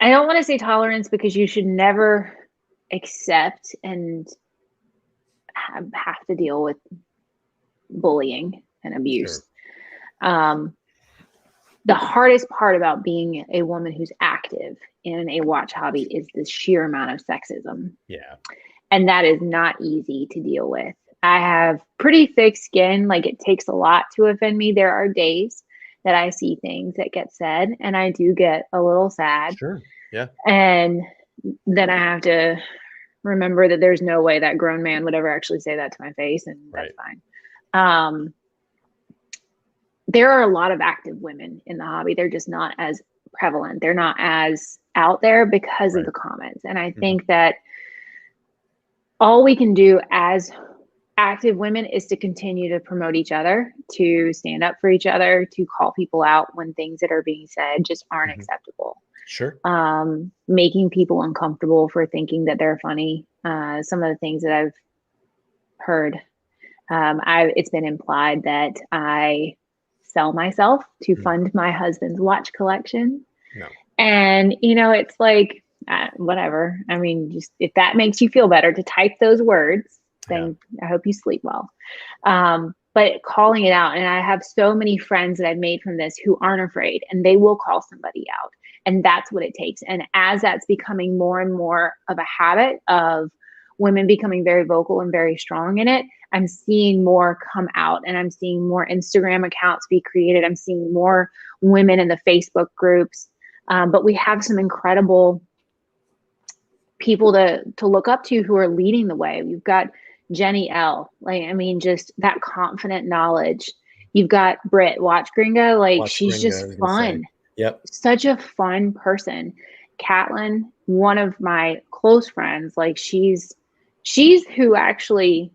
B: don't want to say tolerance, because you should never accept and have to deal with bullying and abuse. Sure. The hardest part about being a woman who's active in a watch hobby is the sheer amount of sexism.
A: Yeah.
B: And that is not easy to deal with. I have pretty thick skin. Like, it takes a lot to offend me. There are days that I see things that get said and I do get a little sad.
A: Sure. Yeah.
B: And then I have to remember that there's no way that grown man would ever actually say that to my face, and that's fine. There are a lot of active women in the hobby. They're just not as prevalent. They're not as out there because of the comments. And I think that all we can do as active women is to continue to promote each other, to stand up for each other, to call people out when things that are being said just aren't acceptable.
A: Sure.
B: Making people uncomfortable for thinking that they're funny some of the things that I've heard. It's been implied that I sell myself to fund my husband's watch collection.
A: No.
B: And, it's like, whatever. I mean, just if that makes you feel better to type those words, then I hope you sleep well. But calling it out, and I have so many friends that I've made from this who aren't afraid, and they will call somebody out. And that's what it takes. And as that's becoming more and more of a habit of women becoming very vocal and very strong in it, I'm seeing more come out, and I'm seeing more Instagram accounts be created. I'm seeing more women in the Facebook groups. But we have some incredible people to look up to who are leading the way. We've got Jenny L. Just that confident knowledge. You've got Britt, Watch Gringo. She's just fun.
A: Yep.
B: Such a fun person. Catlin, one of my close friends, she's who actually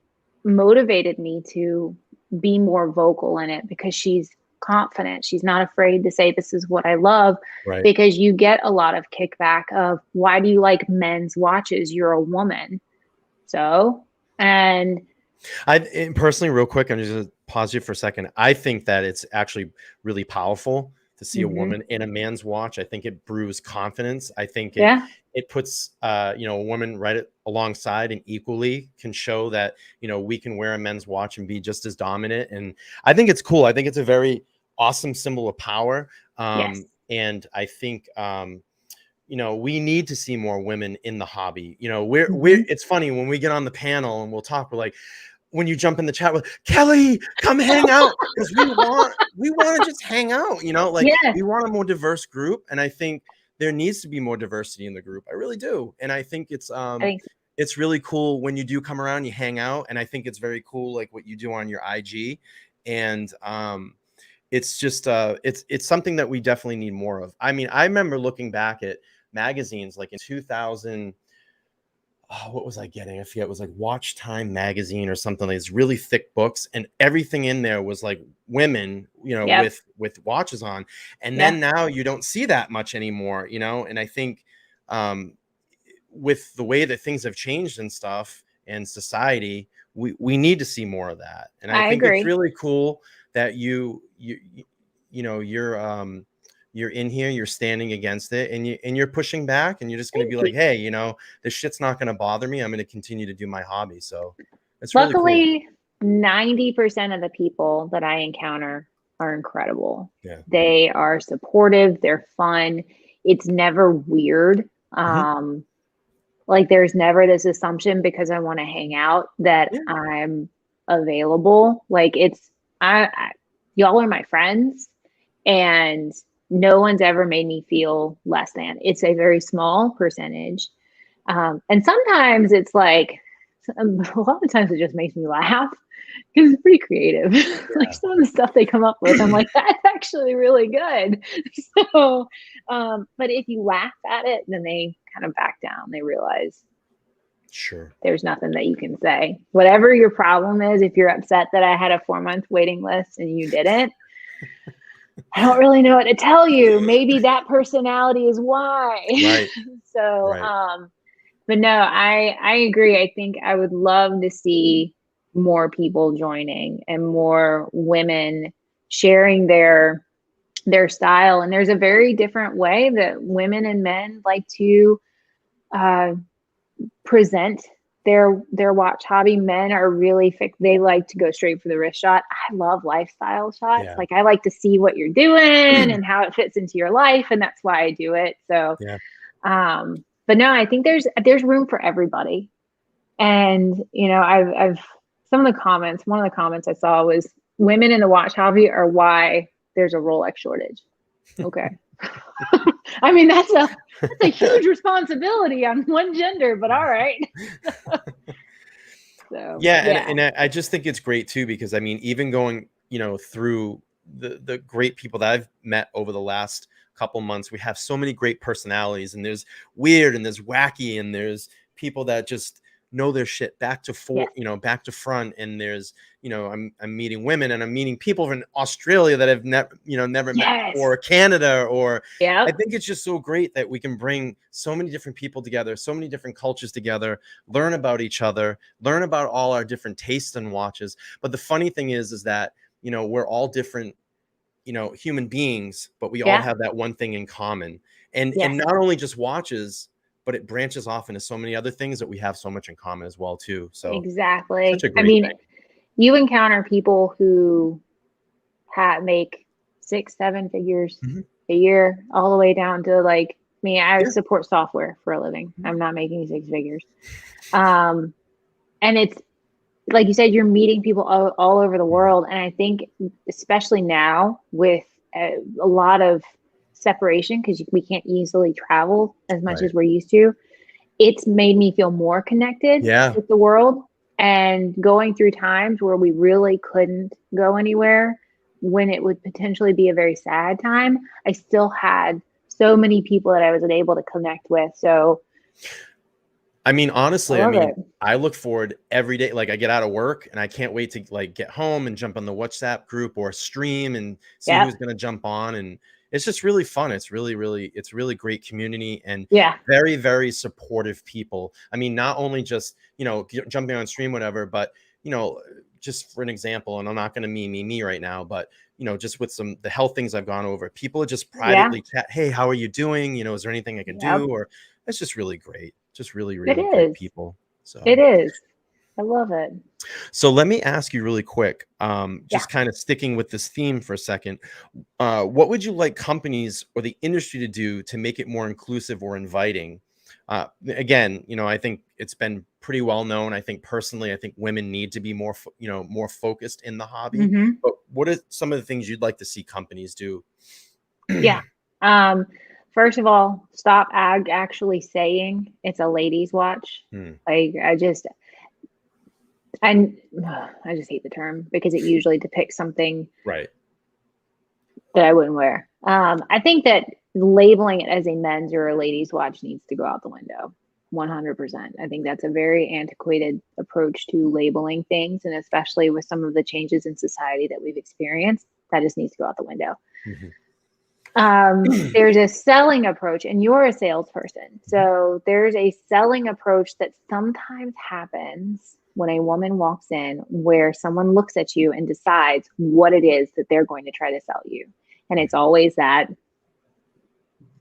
B: motivated me to be more vocal in it, because she's confident. She's not afraid to say, this is what I love,
A: right?
B: Because you get a lot of kickback of, why do you like men's watches? You're a woman. So, and
A: I personally, real quick, I'm just going to pause you for a second. I think that it's actually really powerful to see a woman in a man's watch. I think it brews confidence. I think it puts, a woman right alongside and equally can show that, we can wear a men's watch and be just as dominant. And I think it's cool. I think it's a very awesome symbol of power. And I think, we need to see more women in the hobby. It's funny when we get on the panel and we'll talk, we're like, when you jump in the chat with Kelly, come hang out, because we want to just hang out, we want a more diverse group. And I think there needs to be more diversity in the group. I really do. And I think it's really cool when you do come around, you hang out. And I think it's very cool, like what you do on your IG. And it's just it's something that we definitely need more of. I mean, I remember looking back at magazines like in 2000. What was I getting? I forget. It was like Watch Time magazine or something. Like these really thick books, and everything in there was like women, with watches on. And then now you don't see that much anymore, And I think with the way that things have changed and stuff and society, we need to see more of that. And I think
B: agree.
A: It's really cool that you're in here, you're standing against it, and you're pushing back, and you're just going to be like, hey, this shit's not going to bother me. I'm going to continue to do my hobby. So it's
B: luckily really cool. 90% of the people that I encounter are incredible.
A: Yeah.
B: They are supportive. They're fun. It's never weird. There's never this assumption because I want to hang out that I'm available. Y'all are my friends, and no one's ever made me feel less than. It's a very small percentage. And sometimes it's like, a lot of times it just makes me laugh because it's pretty creative. Some of the stuff they come up with, I'm like, that's actually really good. So, but if you laugh at it, then they kind of back down. They realize there's nothing that you can say. Whatever your problem is, if you're upset that I had a 4-month waiting list and you didn't, I don't really know what to tell you. Maybe that personality is why.
A: Right.
B: So, but no, I agree. I think I would love to see more people joining and more women sharing their style. And there's a very different way that women and men like to present their watch hobby. Men are really they like to go straight for the wrist shot. I love lifestyle shots. I like to see what you're doing and how it fits into your life, and that's why I do it. So but no, I think there's room for everybody. And I've one of the comments I saw was, women in the watch hobby are why there's a Rolex shortage. Okay. I mean, that's a huge responsibility on one gender, but all right. So,
A: and I just think it's great too, because I mean, even going, through the great people that I've met over the last couple months, we have so many great personalities, and there's weird and there's wacky and there's people that just know their shit back to
B: Yes.
A: back to front. And there's, I'm meeting women, and I'm meeting people from Australia that I've never met
B: Yes.
A: before, or Canada, or
B: Yeah.
A: I think it's just so great that we can bring so many different people together, so many different cultures together, learn about each other, learn about all our different tastes and watches. But the funny thing is that, we're all different, human beings, but we all
B: Yeah.
A: have that one thing in common. And
B: Yes.
A: not only just watches, but it branches off into so many other things that we have so much in common as well too. So
B: Exactly.
A: such a
B: I
A: great
B: mean,
A: thing.
B: you encounter people who make 6-7 figures
A: Mhm.
B: a year, all the way down to like me. I
A: Yeah.
B: support software for a living.
A: Mhm.
B: I'm not making 6 figures. And it's like you said, you're meeting people all over the
A: Mhm.
B: world. And I think, especially now with a lot of separation, because we can't easily travel as much
A: Right.
B: as we're used to, it's made me feel more connected
A: Yeah.
B: with the world. And going through times where we really couldn't go anywhere, when it would potentially be a very sad time, I still had so many people that I was able to connect with. So
A: I mean,
B: I
A: honestly,
B: love it.
A: I look forward every day. Like, I get out of work and I can't wait to like get home and jump on the WhatsApp group or stream and see
B: Yeah.
A: who's going to jump on. And it's just really fun. It's really great community, and
B: Yeah.
A: very, very supportive people. I mean, not only just, jumping on stream, whatever, but, just for an example, and I'm not going to me right now, but, just with the health things I've gone over, people just
B: Yeah.
A: privately chat, hey, how are you doing? Is there anything I can
B: Yep.
A: do? Or it's just really great. Just really,
B: It
A: really great
B: is.
A: people. So
B: It is. I love it.
A: so let me ask you really quick,
B: Yeah.
A: just kind of sticking with this theme for a second. What would you like companies or the industry to do to make it more inclusive or inviting? Again, I think it's been pretty well known. I think personally, I think women need to be more, more focused in the hobby.
B: Mm-hmm.
A: But what are some of the things you'd like to see companies do?
B: Yeah. Um, First of all, stop actually saying it's a ladies' watch.
A: Hmm.
B: Like I I just hate the term because it usually depicts something
A: Right.
B: that I wouldn't wear. I think that labeling it as a men's or a ladies' watch needs to go out the window. 100%. I think that's a very antiquated approach to labeling things, and especially with some of the changes in society that we've experienced, that just needs to go out the window.
A: Mhm.
B: There's a selling approach, and you're a salesperson. So there's a selling approach that sometimes happens when a woman walks in, where someone looks at you and decides what it is that they're going to try to sell you. And it's always that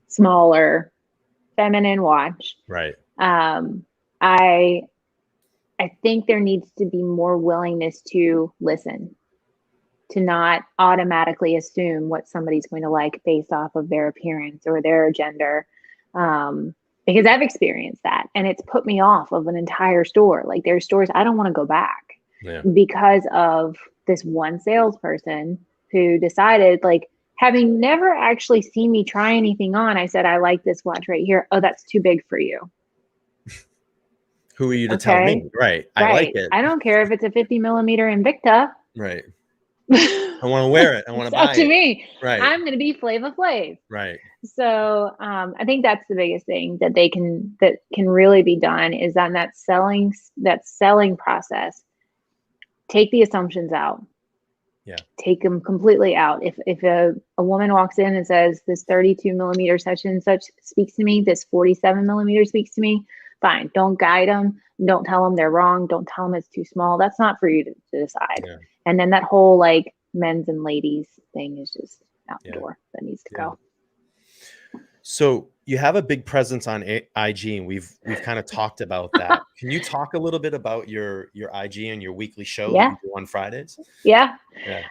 B: smaller, feminine watch.
A: Right.
B: I I think there needs to be more willingness to listen, to not automatically assume what somebody's going to like based off of their appearance or their gender. Because I've experienced that, and it's put me off of an entire store. Like, there's stores I don't want to go back
A: Yeah.
B: because of this one salesperson who decided, like, having never actually seen me try anything on, I said, I like this watch right here. Oh, that's too big for you.
A: Who are you to tell
B: Okay.
A: me? Right. I like
B: Right.
A: it.
B: I don't care if it's a 50 millimeter Invicta.
A: Right. I want to wear it. I want to
B: It's up
A: buy
B: to
A: it.
B: me.
A: Right.
B: I'm going to be Flava Flav.
A: Right.
B: So I think that's the biggest thing that can really be done, is on that selling process. Take the assumptions out.
A: Yeah.
B: Take them completely out. If a woman walks in and says, this 32 millimeter such and such speaks to me, this 47 millimeter speaks to me, fine. Don't guide them. Don't tell them they're wrong. Don't tell them it's too small. That's not for you to decide.
A: Yeah.
B: And then that whole like men's and ladies thing is just out the door. That needs to go.
A: So you have a big presence on IG, and we've kind of talked about that. Can you talk a little bit about your IG and your weekly show that
B: Yeah.
A: you do on Fridays?
B: Yeah.
A: Yeah.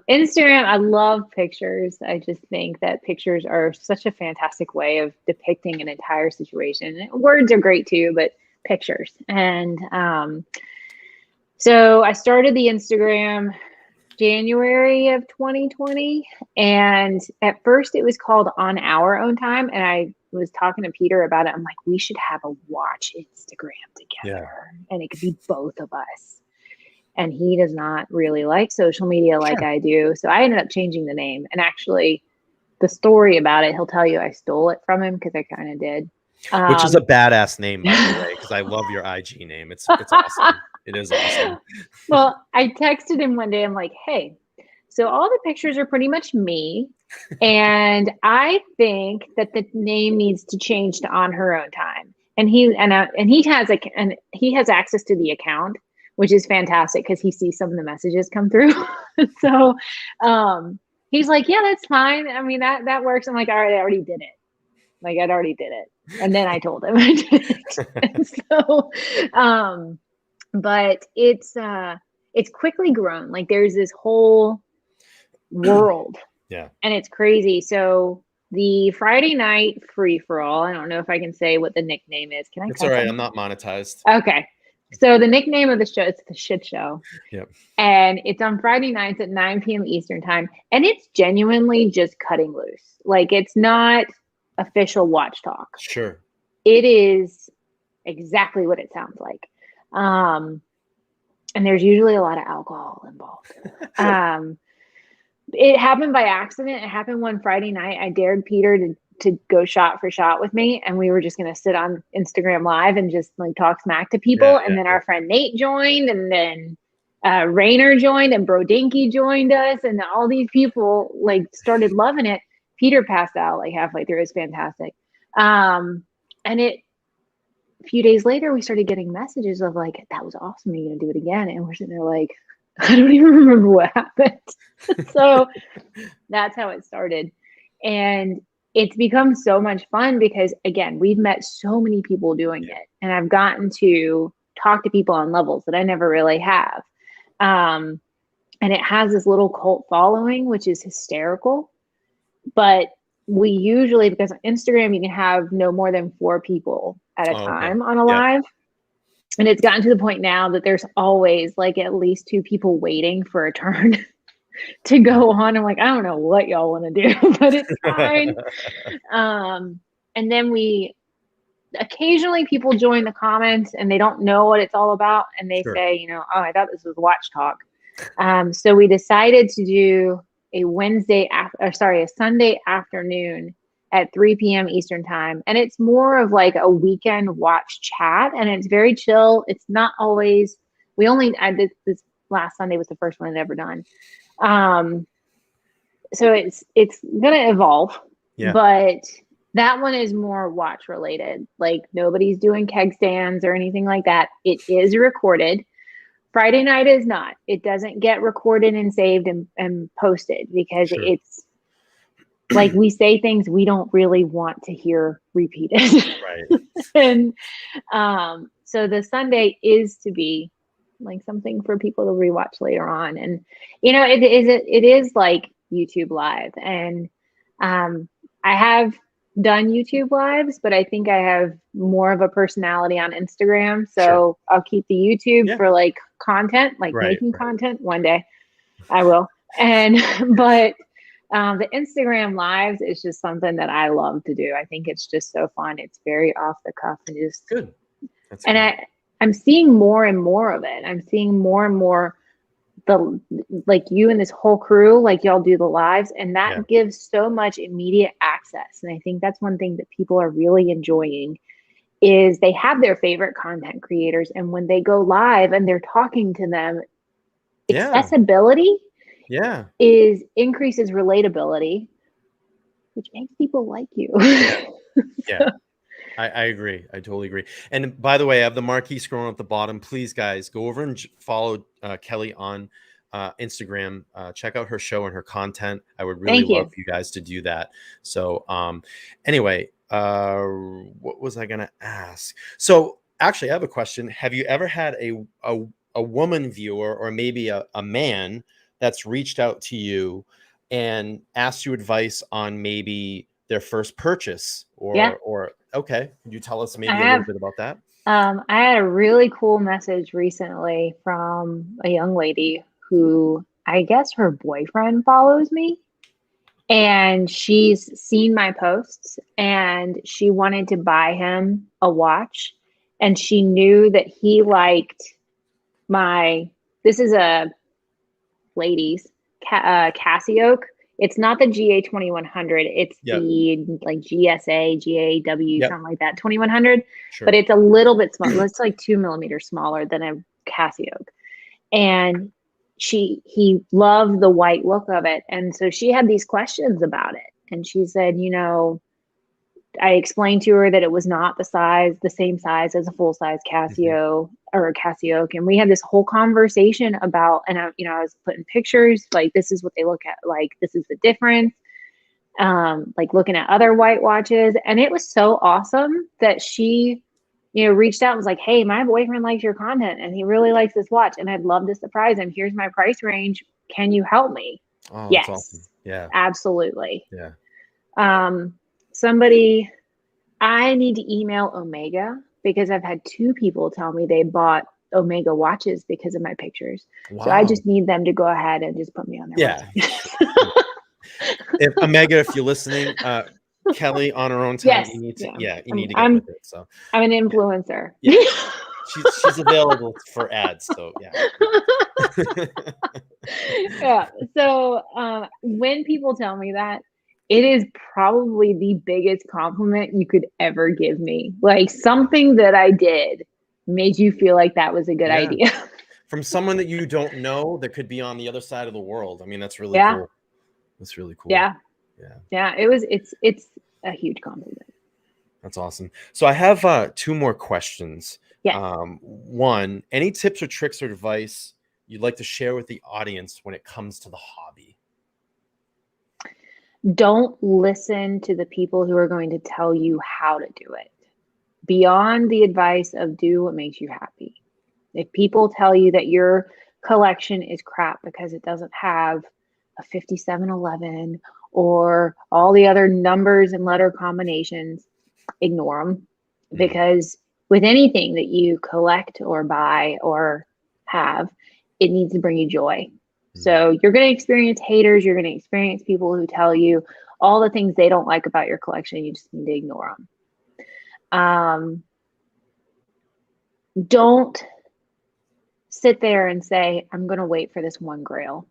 B: Instagram, I love pictures. I just think that pictures are such a fantastic way of depicting an entire situation. Words are great too, but pictures. And so I started the Instagram January of 2020. And at first it was called On Our Own Time. And I was talking to Peter about it. I'm like, we should have a watch Instagram together. And it could be both of us. And he does not really like social media like I do. So I ended up changing the name. And actually, the story about it, he'll tell you I stole it from him, because I kind of did.
A: Which is a badass name, by the way, because I love your IG name. It's awesome. It is awesome.
B: Well, I texted him one day. I'm like, hey, so all the pictures are pretty much me. And I think that the name needs to change to On Her Own Time. And he has access to the account, which is fantastic because he sees some of the messages come through. So he's like, yeah, that's fine. I mean, that works. I'm like, all right, I already did it. Like I'd already did it. And then I told him I did it. And so but it's quickly grown. Like there's this whole world.
A: Yeah.
B: And it's crazy. So the Friday night free for all, I don't know if I can say what the nickname is. Can I?
A: It's all right. I'm not monetized.
B: Okay. So the nickname of the show, it's the Shit Show.
A: Yep.
B: And it's on Friday nights at 9 p.m. Eastern time. And it's genuinely just cutting loose. Like it's not official watch talk.
A: Sure.
B: It is exactly what it sounds like. And there's usually a lot of alcohol involved. It happened by accident. It happened one Friday night. I dared Peter to go shot for shot with me. And we were just going to sit on Instagram Live and just like talk smack to people. And then our friend Nate joined, and then Rainer joined, and Bro Dinky joined us. And all these people like started loving it. Peter passed out like halfway through. It was fantastic. And a few days later, we started getting messages of like, that was awesome. Are you going to do it again? And we're sitting there like, I don't even remember what happened. So that's how it started. And it's become so much fun because, again, we've met so many people doing it. And I've gotten to talk to people on levels that I never really have. And it has this little cult following, which is hysterical. But we usually, because on Instagram, you can have no more than 4 people at a time on a live. And it's gotten to the point now that there's always like at least 2 people waiting for a turn to go on. I'm like, I don't know what y'all want to do, but it's fine. And then occasionally people join the comments and they don't know what it's all about. And they say, you know, oh, I thought this was watch talk. So we decided to do a Sunday afternoon at 3 p.m. Eastern time. And it's more of like a weekend watch chat, and it's very chill. It's not always, I did this last Sunday was the first one I'd ever done. So it's going to evolve, but that one is more watch related. Like nobody's doing keg stands or anything like that. It is recorded. Friday night is not. It doesn't get recorded and saved and posted because it's like we say things we don't really want to hear repeated.
A: Right.
B: And so the Sunday is to be like something for people to rewatch later on. And, you know, it is like YouTube Live. And I have done YouTube Lives, but I think I have more of a personality on Instagram. So I'll keep the YouTube for like content, like making content. One day I will. And, but the Instagram Lives is just something that I love to do. I think it's just so fun. It's very off the cuff and just
A: good. That's
B: and
A: good.
B: I'm seeing more and more of it. I'm seeing more and more like you and this whole crew, like y'all do the lives, and that gives so much immediate access. And I think that's one thing that people are really enjoying is they have their favorite content creators, and when they go live and they're talking to them, accessibility increases relatability, which makes people like you.
A: I agree. I totally agree. And by the way, I have the marquee scrolling at the bottom. Please, guys, go over and follow Kelly on Instagram. Check out her show and her content. I would really love for you guys to do that. So anyway, what was I going to ask? So actually, I have a question. Have you ever had a woman viewer or maybe a man that's reached out to you and asked you advice on maybe their first purchase or okay, can you tell us maybe a little bit about that?
B: I had a really cool message recently from a young lady who I guess her boyfriend follows me, and she's seen my posts and she wanted to buy him a watch, and she knew that he liked this is a ladies Casio. It's not the GA 2100. It's
A: Yep.
B: the like GSA, GAW,
A: Yep.
B: something like that, 2100.
A: Sure.
B: But it's a little bit smaller. It's like 2 millimeters smaller than a Casio. And he loved the white look of it. And so she had these questions about it. And she said, you know, I explained to her that it was not the same size as a full size Casio or a Casio. And we had this whole conversation about, and I was putting pictures, like, this is what they look at. Like, this is the difference. Like looking at other white watches. And it was so awesome that she, reached out and was like, hey, my boyfriend likes your content and he really likes this watch and I'd love to surprise him. Here's my price range. Can you help me?
A: Oh,
B: Yes.
A: that's awesome. Yeah.
B: Absolutely.
A: Yeah.
B: I need to email Omega because I've had 2 people tell me they bought Omega watches because of my pictures.
A: Wow.
B: So I just need them to go ahead and just put me on their website.
A: If Omega, if you're listening, Kelly on her own time,
B: Yes,
A: you need to,
B: yeah.
A: you need to get with it. So
B: I'm an influencer.
A: Yeah. She's available for ads. So yeah.
B: Yeah. So when people tell me that, it is probably the biggest compliment you could ever give me. Like something that I did made you feel like that was a good idea.
A: From someone that you don't know that could be on the other side of the world. I mean, that's really cool. That's really cool.
B: Yeah. It's a huge compliment.
A: That's awesome. So I have 2 more questions.
B: Yes.
A: One, any tips or tricks or advice you'd like to share with the audience when it comes to the hobby?
B: Don't listen to the people who are going to tell you how to do it. Beyond the advice of do what makes you happy. If people tell you that your collection is crap because it doesn't have a 5711 or all the other numbers and letter combinations, ignore them. Because with anything that you collect or buy or have, it needs to bring you joy. So you're going to experience haters. You're going to experience people who tell you all the things they don't like about your collection. You just need to ignore them. Don't sit there and say, I'm going to wait for this one grail.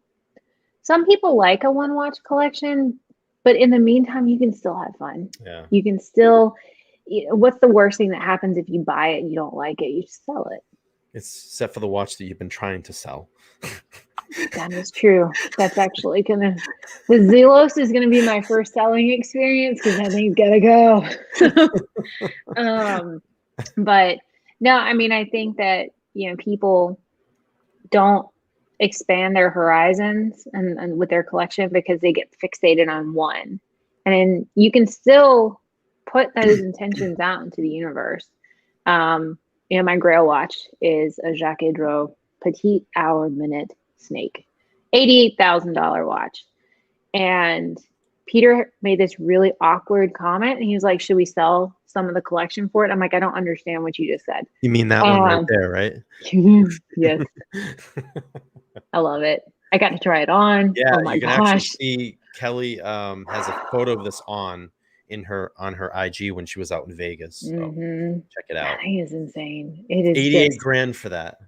B: Some people like a one watch collection, but in the meantime, you can still have fun.
A: Yeah.
B: You can still, what's the worst thing that happens if you buy it and you don't like it? You just sell it.
A: It's except for the watch that you've been trying to sell.
B: That is true. That's actually the Zelos is gonna be my first selling experience because that thing's gotta go. But no, I mean, I think that people don't expand their horizons and with their collection because they get fixated on one, and then you can still put those intentions out into the universe. My Grail watch is a Jacques Dro Petite Hour Minute Snake, $88,000 watch. And Peter made this really awkward comment and he was like, should we sell some of the collection for it? I'm like, I don't understand what you just said.
A: You mean that one right there, right?
B: Yes. I love it. I got to try it on.
A: Yeah,
B: oh my
A: you can
B: gosh.
A: actually see Kelly has a photo of this on her IG when she was out in Vegas. So check it out.
B: That thing is insane. It is
A: 88 grand for that.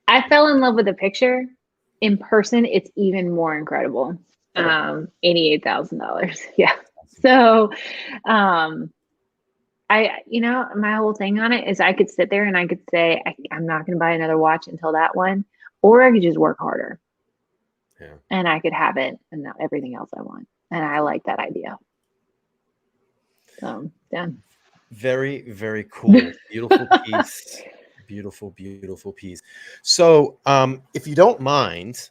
B: I fell in love with the picture. In person, it's even more incredible. $88,000. Yeah. So, my whole thing on it is I could sit there and I could say, I'm not going to buy another watch until that one, or I could just work harder.
A: Yeah. And
B: I could have it and not everything else I want. And I like that idea. So, yeah.
A: Very, very cool. Beautiful piece. Beautiful, beautiful piece. So, if you don't mind,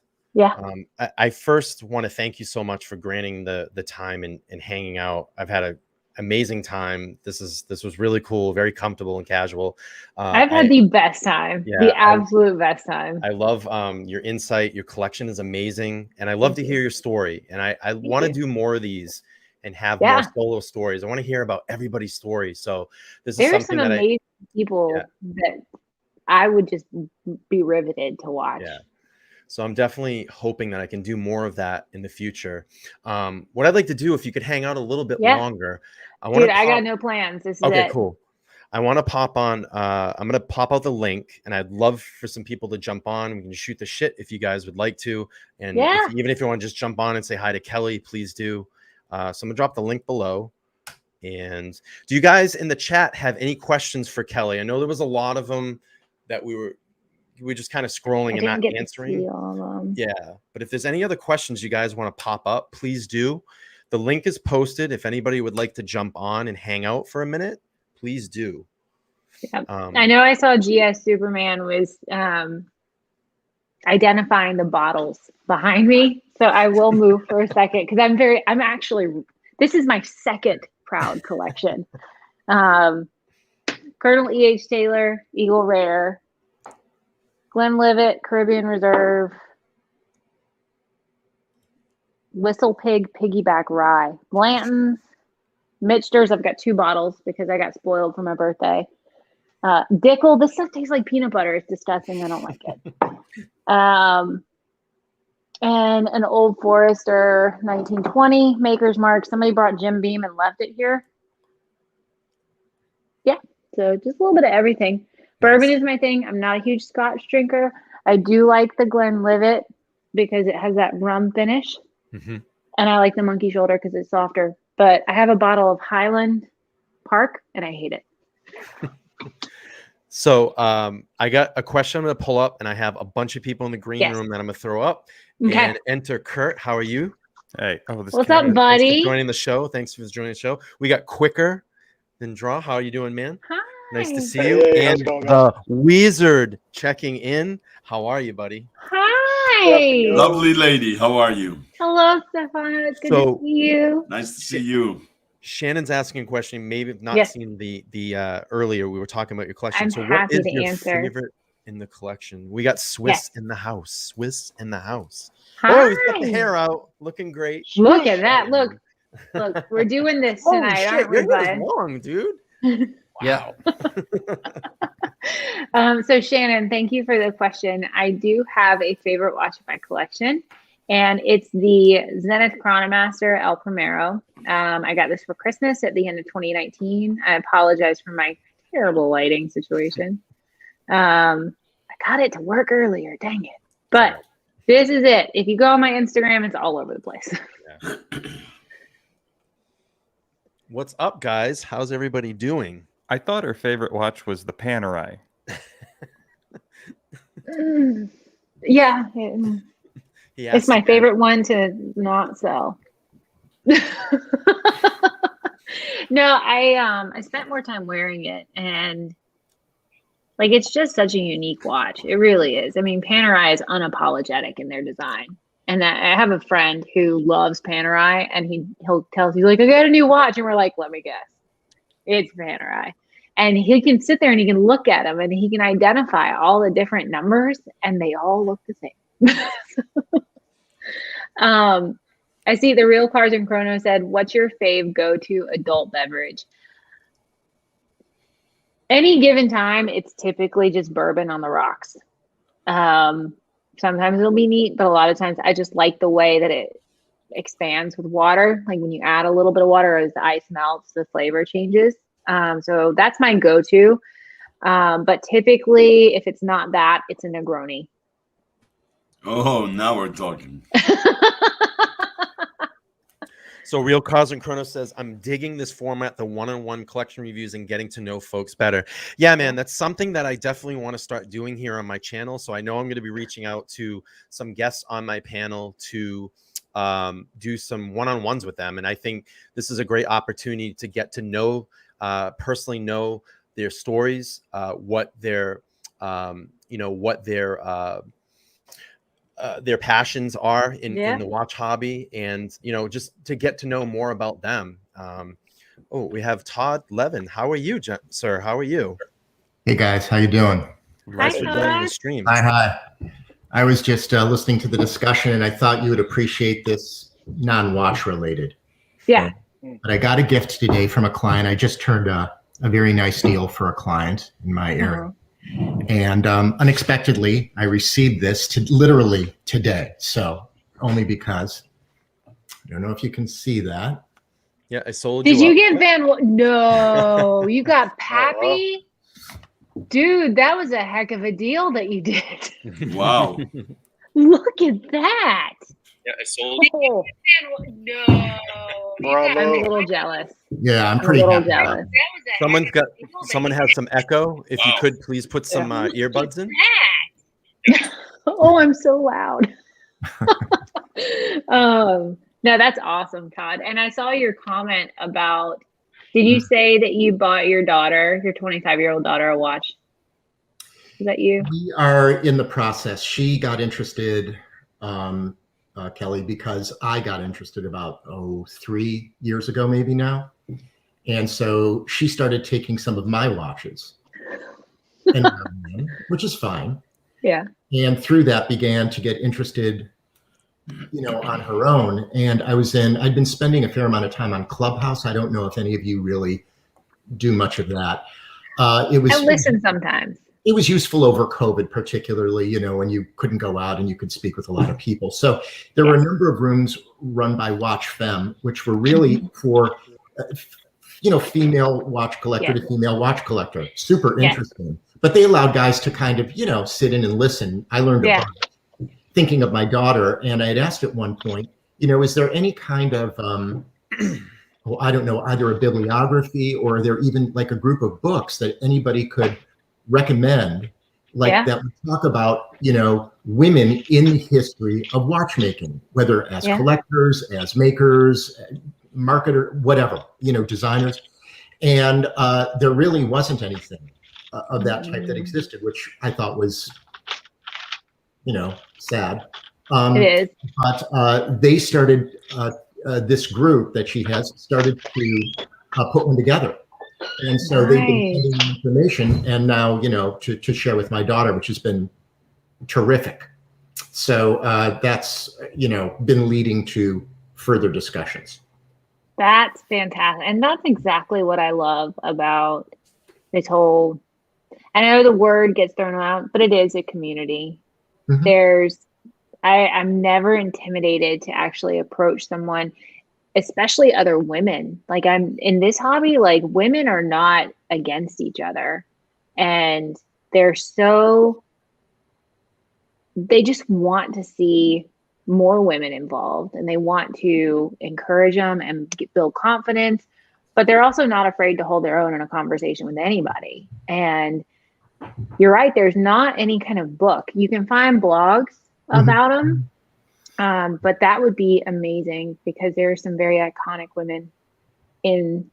A: I first want to thank you so much for granting the time and hanging out. I've had an amazing time. This was really cool, very comfortable and casual.
B: I've had the best time, the absolute best time.
A: I love your insight. Your collection is amazing, and I love to hear your story. And I want to do more of these and have more solo stories. I want to hear about everybody's story. So this is something that
B: amazing people that I would just be riveted to watch.
A: Yeah. So I'm definitely hoping that I can do more of that in the future. What I'd like to do, if you could hang out a little bit longer.
B: I got no plans. This is
A: okay,
B: it.
A: Cool. I want to pop on. I'm gonna pop out the link, and I'd love for some people to jump on. We can shoot the shit if you guys would like to, and
B: Yeah.
A: even if you want to just jump on and say hi to Kelly, please do. So I'm gonna drop the link below. And do you guys in the chat have any questions for Kelly? I know there was a lot of them that we were just kind of scrolling and not answering. Yeah, but if there's any other questions you guys want to pop up, please do. The link is posted. If anybody would like to jump on and hang out for a minute, please do.
B: Yep. I know I saw GS Superman was identifying the bottles behind me. So I will move for a second because I'm actually, this is my second proud collection. Colonel E.H. Taylor, Eagle Rare, Glenlivet, Caribbean Reserve, Whistle Pig, Piggyback Rye, Blanton's, Mitchter's. I've got 2 bottles because I got spoiled for my birthday. Dickel, this stuff tastes like peanut butter. It's disgusting. I don't like it. And an Old Forester 1920 Maker's Mark. Somebody brought Jim Beam and left it here. Yeah, so just a little bit of everything. Bourbon is my thing. I'm not a huge Scotch drinker. I do like the Glenlivet because it has that rum finish. And I like the Monkey Shoulder because it's softer. But I have a bottle of Highland Park, and I hate it.
A: So I got a question I'm going to pull up, and I have a bunch of people in the green room that I'm going to throw up. Okay. And enter Kurt. How are you?
C: Hey.
B: What's up, buddy?
A: Thanks for joining the show. Thanks for joining the show. We got Quicker Than Draw. How are you doing, man?
B: Hi.
A: Nice to see you. And the Wizard checking in. How are you, buddy?
B: Hi.
D: Lovely lady. How are you?
B: Hello, Stefano. It's good to see you.
D: Nice to see you.
A: Shannon's asking a question. You may have not seen the earlier. We were talking about your collection.
B: I'm happy to answer.
A: Favorite in the collection? We got Swiss in the house. Swiss in the house.
B: Hi.
A: Oh, he's got the hair out, looking great.
B: Look at that. Look, we're doing this tonight,
A: shit,
B: aren't we, bud?
A: Long, dude.
C: Yeah.
B: So Shannon, thank you for the question. I do have a favorite watch in my collection, and it's the Zenith Chronomaster El Primero. I got this for Christmas at the end of 2019. I apologize for my terrible lighting situation. I got it to work earlier, dang it. But this is it. If you go on my Instagram, it's all over the place.
A: What's up, guys? How's everybody doing?
C: I thought her favorite watch was the Panerai.
B: Yeah. It's my favorite one to not sell. No, I spent more time wearing it, and like it's just such a unique watch. It really is. I mean, Panerai is unapologetic in their design. And I have a friend who loves Panerai, and he'll tell us, he's like, I got a new watch, and we're like, let me guess. It's Panerai. And he can sit there and he can look at them and he can identify all the different numbers, and they all look the same. I see the Real Cars and Chrono said, what's your fave go-to adult beverage? Any given time, it's typically just bourbon on the rocks. Sometimes it'll be neat, but a lot of times I just like the way that it expands with water. Like when you add a little bit of water, as the ice melts, the flavor changes. So that's my go-to. But typically, if it's not that, it's a Negroni.
D: Oh, now we're talking.
A: So Real Cars and Chrono says, I'm digging this format, the one-on-one collection reviews and getting to know folks better. Yeah, man, that's something that I definitely want to start doing here on my channel. So I know I'm going to be reaching out to some guests on my panel to do some one-on-ones with them. And I think this is a great opportunity to get to know, personally know their stories, what their passions are in the watch hobby, and just to get to know more about them. We have Todd Levin. How are you, sir? How are you?
E: Hey guys, how you doing?
A: Thanks for joining the stream.
E: Hi. I was just listening to the discussion, and I thought you would appreciate this non-watch related.
B: Yeah.
E: But I got a gift today from a client. I just turned a very nice deal for a client in my area. And unexpectedly, I received this literally today. So only because, I don't know if you can see that.
A: Yeah, I sold
B: Did
A: you
B: you
A: up.
B: get No, you got Pappy? Dude, that was a heck of a deal that you did.
D: Wow.
B: Look at that.
A: Yeah, I sold
B: Oh, no. I'm a little jealous.
E: Yeah, I'm
B: I'm a
E: pretty
B: little
E: happy about
B: jealous.
A: Someone has some echo. If you
D: Wow.
A: could please put some earbuds in.
B: Oh, I'm so loud. No, that's awesome, Todd. And I saw your comment about, did you say that you bought your daughter, your 25-year-old daughter, a watch? Is that you?
E: We are in the process. She got interested, Kelly, because I got interested about 3 years ago, maybe now. And so she started taking some of my watches, and which is fine.
B: Yeah.
E: And through that began to get interested, on her own. And I'd been spending a fair amount of time on Clubhouse. I don't know if any of you really do much of that.
B: I listen sometimes.
E: It was useful over COVID, particularly, when you couldn't go out and you could speak with a lot of people. So there were a number of rooms run by Watch Femme, which were really for, female watch collector to female watch collector. Super interesting. But they allowed guys to kind of, sit in and listen. I learned about it, thinking of my daughter. And I had asked at one point, is there any kind of, I don't know, either a bibliography or there even like a group of books that anybody could recommend, that would talk about, women in the history of watchmaking, whether as collectors, as makers, marketer, whatever, designers. And there really wasn't anything of that type that existed, which I thought was, sad.
B: It is.
E: But they started, this group that she has started to put one together. And so they've been sending me information, and now, to share with my daughter, which has been terrific. So that's, been leading to further discussions.
B: That's fantastic. And that's exactly what I love about this whole, I know the word gets thrown out, but it is a community. Mm-hmm. I'm never intimidated to actually approach someone, especially other women. Like, I'm in this hobby, like, women are not against each other, and they just want to see more women involved, and they want to encourage them and build confidence, but they're also not afraid to hold their own in a conversation with anybody. And you're right, there's not any kind of book. You can find blogs about them. But that would be amazing, because there are some very iconic women in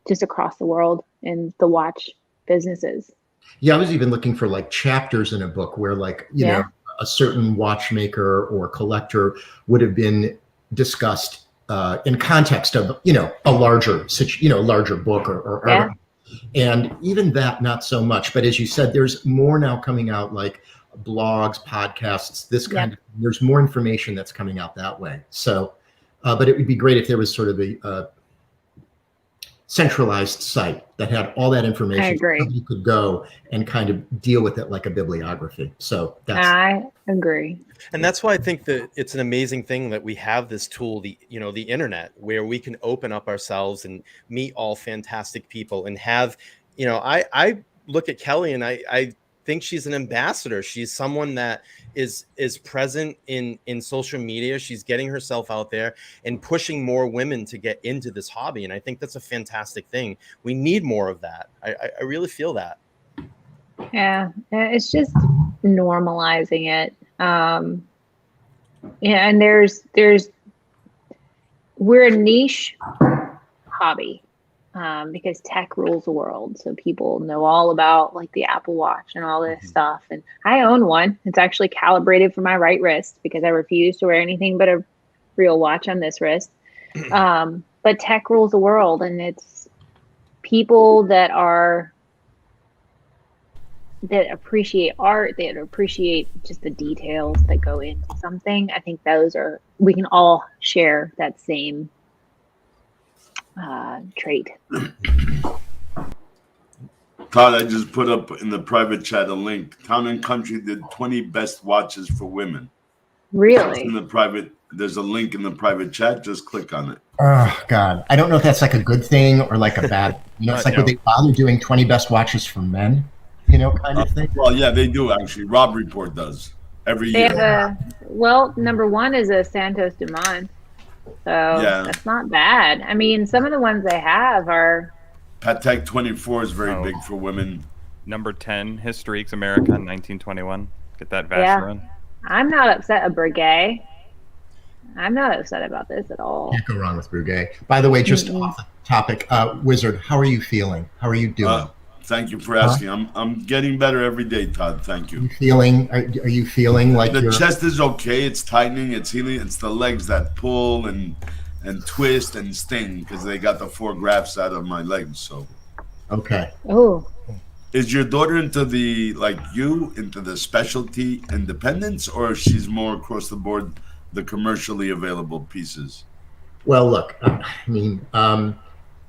B: just across the world in the watch businesses. Yeah,
E: I was even looking for like chapters in a book where, like, know, a certain watchmaker or collector would have been discussed in context of, a larger, larger book or article. And even that, not so much. But as you said, there's more now coming out, like blogs, podcasts, this kind of, there's more information that's coming out that way. So, but it would be great if there was sort of a centralized site that had all that information. I agree. You could go and kind of deal with it like a bibliography. So
B: I agree.
A: And that's why I think that it's an amazing thing that we have this tool, the internet, where we can open up ourselves and meet all fantastic people and have, I look at Kelly and I think she's an ambassador. She's someone that is present in social media. She's getting herself out there and pushing more women to get into this hobby. And I think that's a fantastic thing. We need more of that. I really feel that.
B: Yeah, it's just normalizing it. And we're a niche hobby. Because tech rules the world. So people know all about like the Apple Watch and all this stuff. And I own one. It's actually calibrated for my right wrist because I refuse to wear anything but a real watch on this wrist. But tech rules the world, and it's people that appreciate art, that appreciate just the details that go into something. I think we can all share that same trait.
D: Todd, I just put up in the private chat a link. Town & Country did 20 best watches for women.
B: Really?
D: There's a link in the private chat. Just click on it.
E: Oh God, I don't know if that's like a good thing or like a bad. It's like would they bother doing 20 best watches for men? Kind of thing.
D: Well, yeah, they do actually. Rob Report does every
B: They
D: year.
B: have number one is a Santos Dumont. So that's not bad. I mean, some of the ones they have are.
D: Patek 24 is very big for women.
C: Number 10, Historiques America, 1921. Get that Vacheron.
B: I'm not upset at Breguet. I'm not upset about this at all.
E: Can't go wrong with Breguet. By the way, just off the topic, Wizard, how are you feeling? How are you doing?
D: Thank you for asking. I'm getting better every day, Todd. Thank you.
E: Are you feeling like
D: the chest is okay? It's tightening. It's healing. It's the legs that pull and twist and sting because they got the 4 grafts out of my legs. So
E: okay.
B: Oh.
D: Is your daughter into the specialty independence, or she's more across the board, the commercially available pieces?
E: Well, look,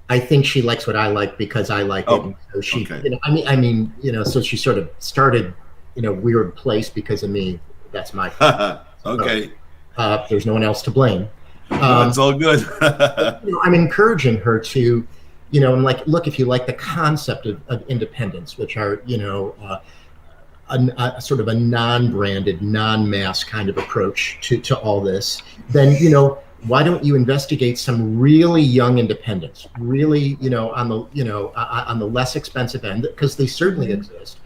E: I think she likes what I like because I like it. And so she, so she sort of started in a weird place because of me. That's my fault.
D: Okay.
E: So, there's no one else to blame.
D: It's all good.
E: I'm encouraging her to, I'm like, look, if you like the concept of independence, which are, a sort of a non-branded, non-mass kind of approach to all this, then, why don't you investigate some really young independents, really, on the less expensive end, because they certainly exist.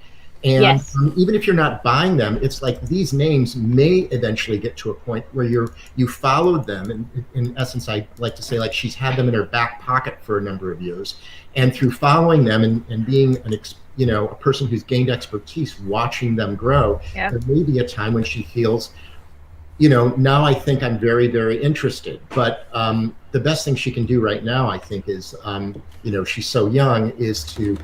E: And even if you're not buying them, it's like these names may eventually get to a point where you followed them. And in essence, I like to say, like, she's had them in her back pocket for a number of years. And through following them and being a person who's gained expertise watching them grow, there may be a time when she feels, now I think I'm very, very interested. But the best thing she can do right now, I think, is, she's so young, is to,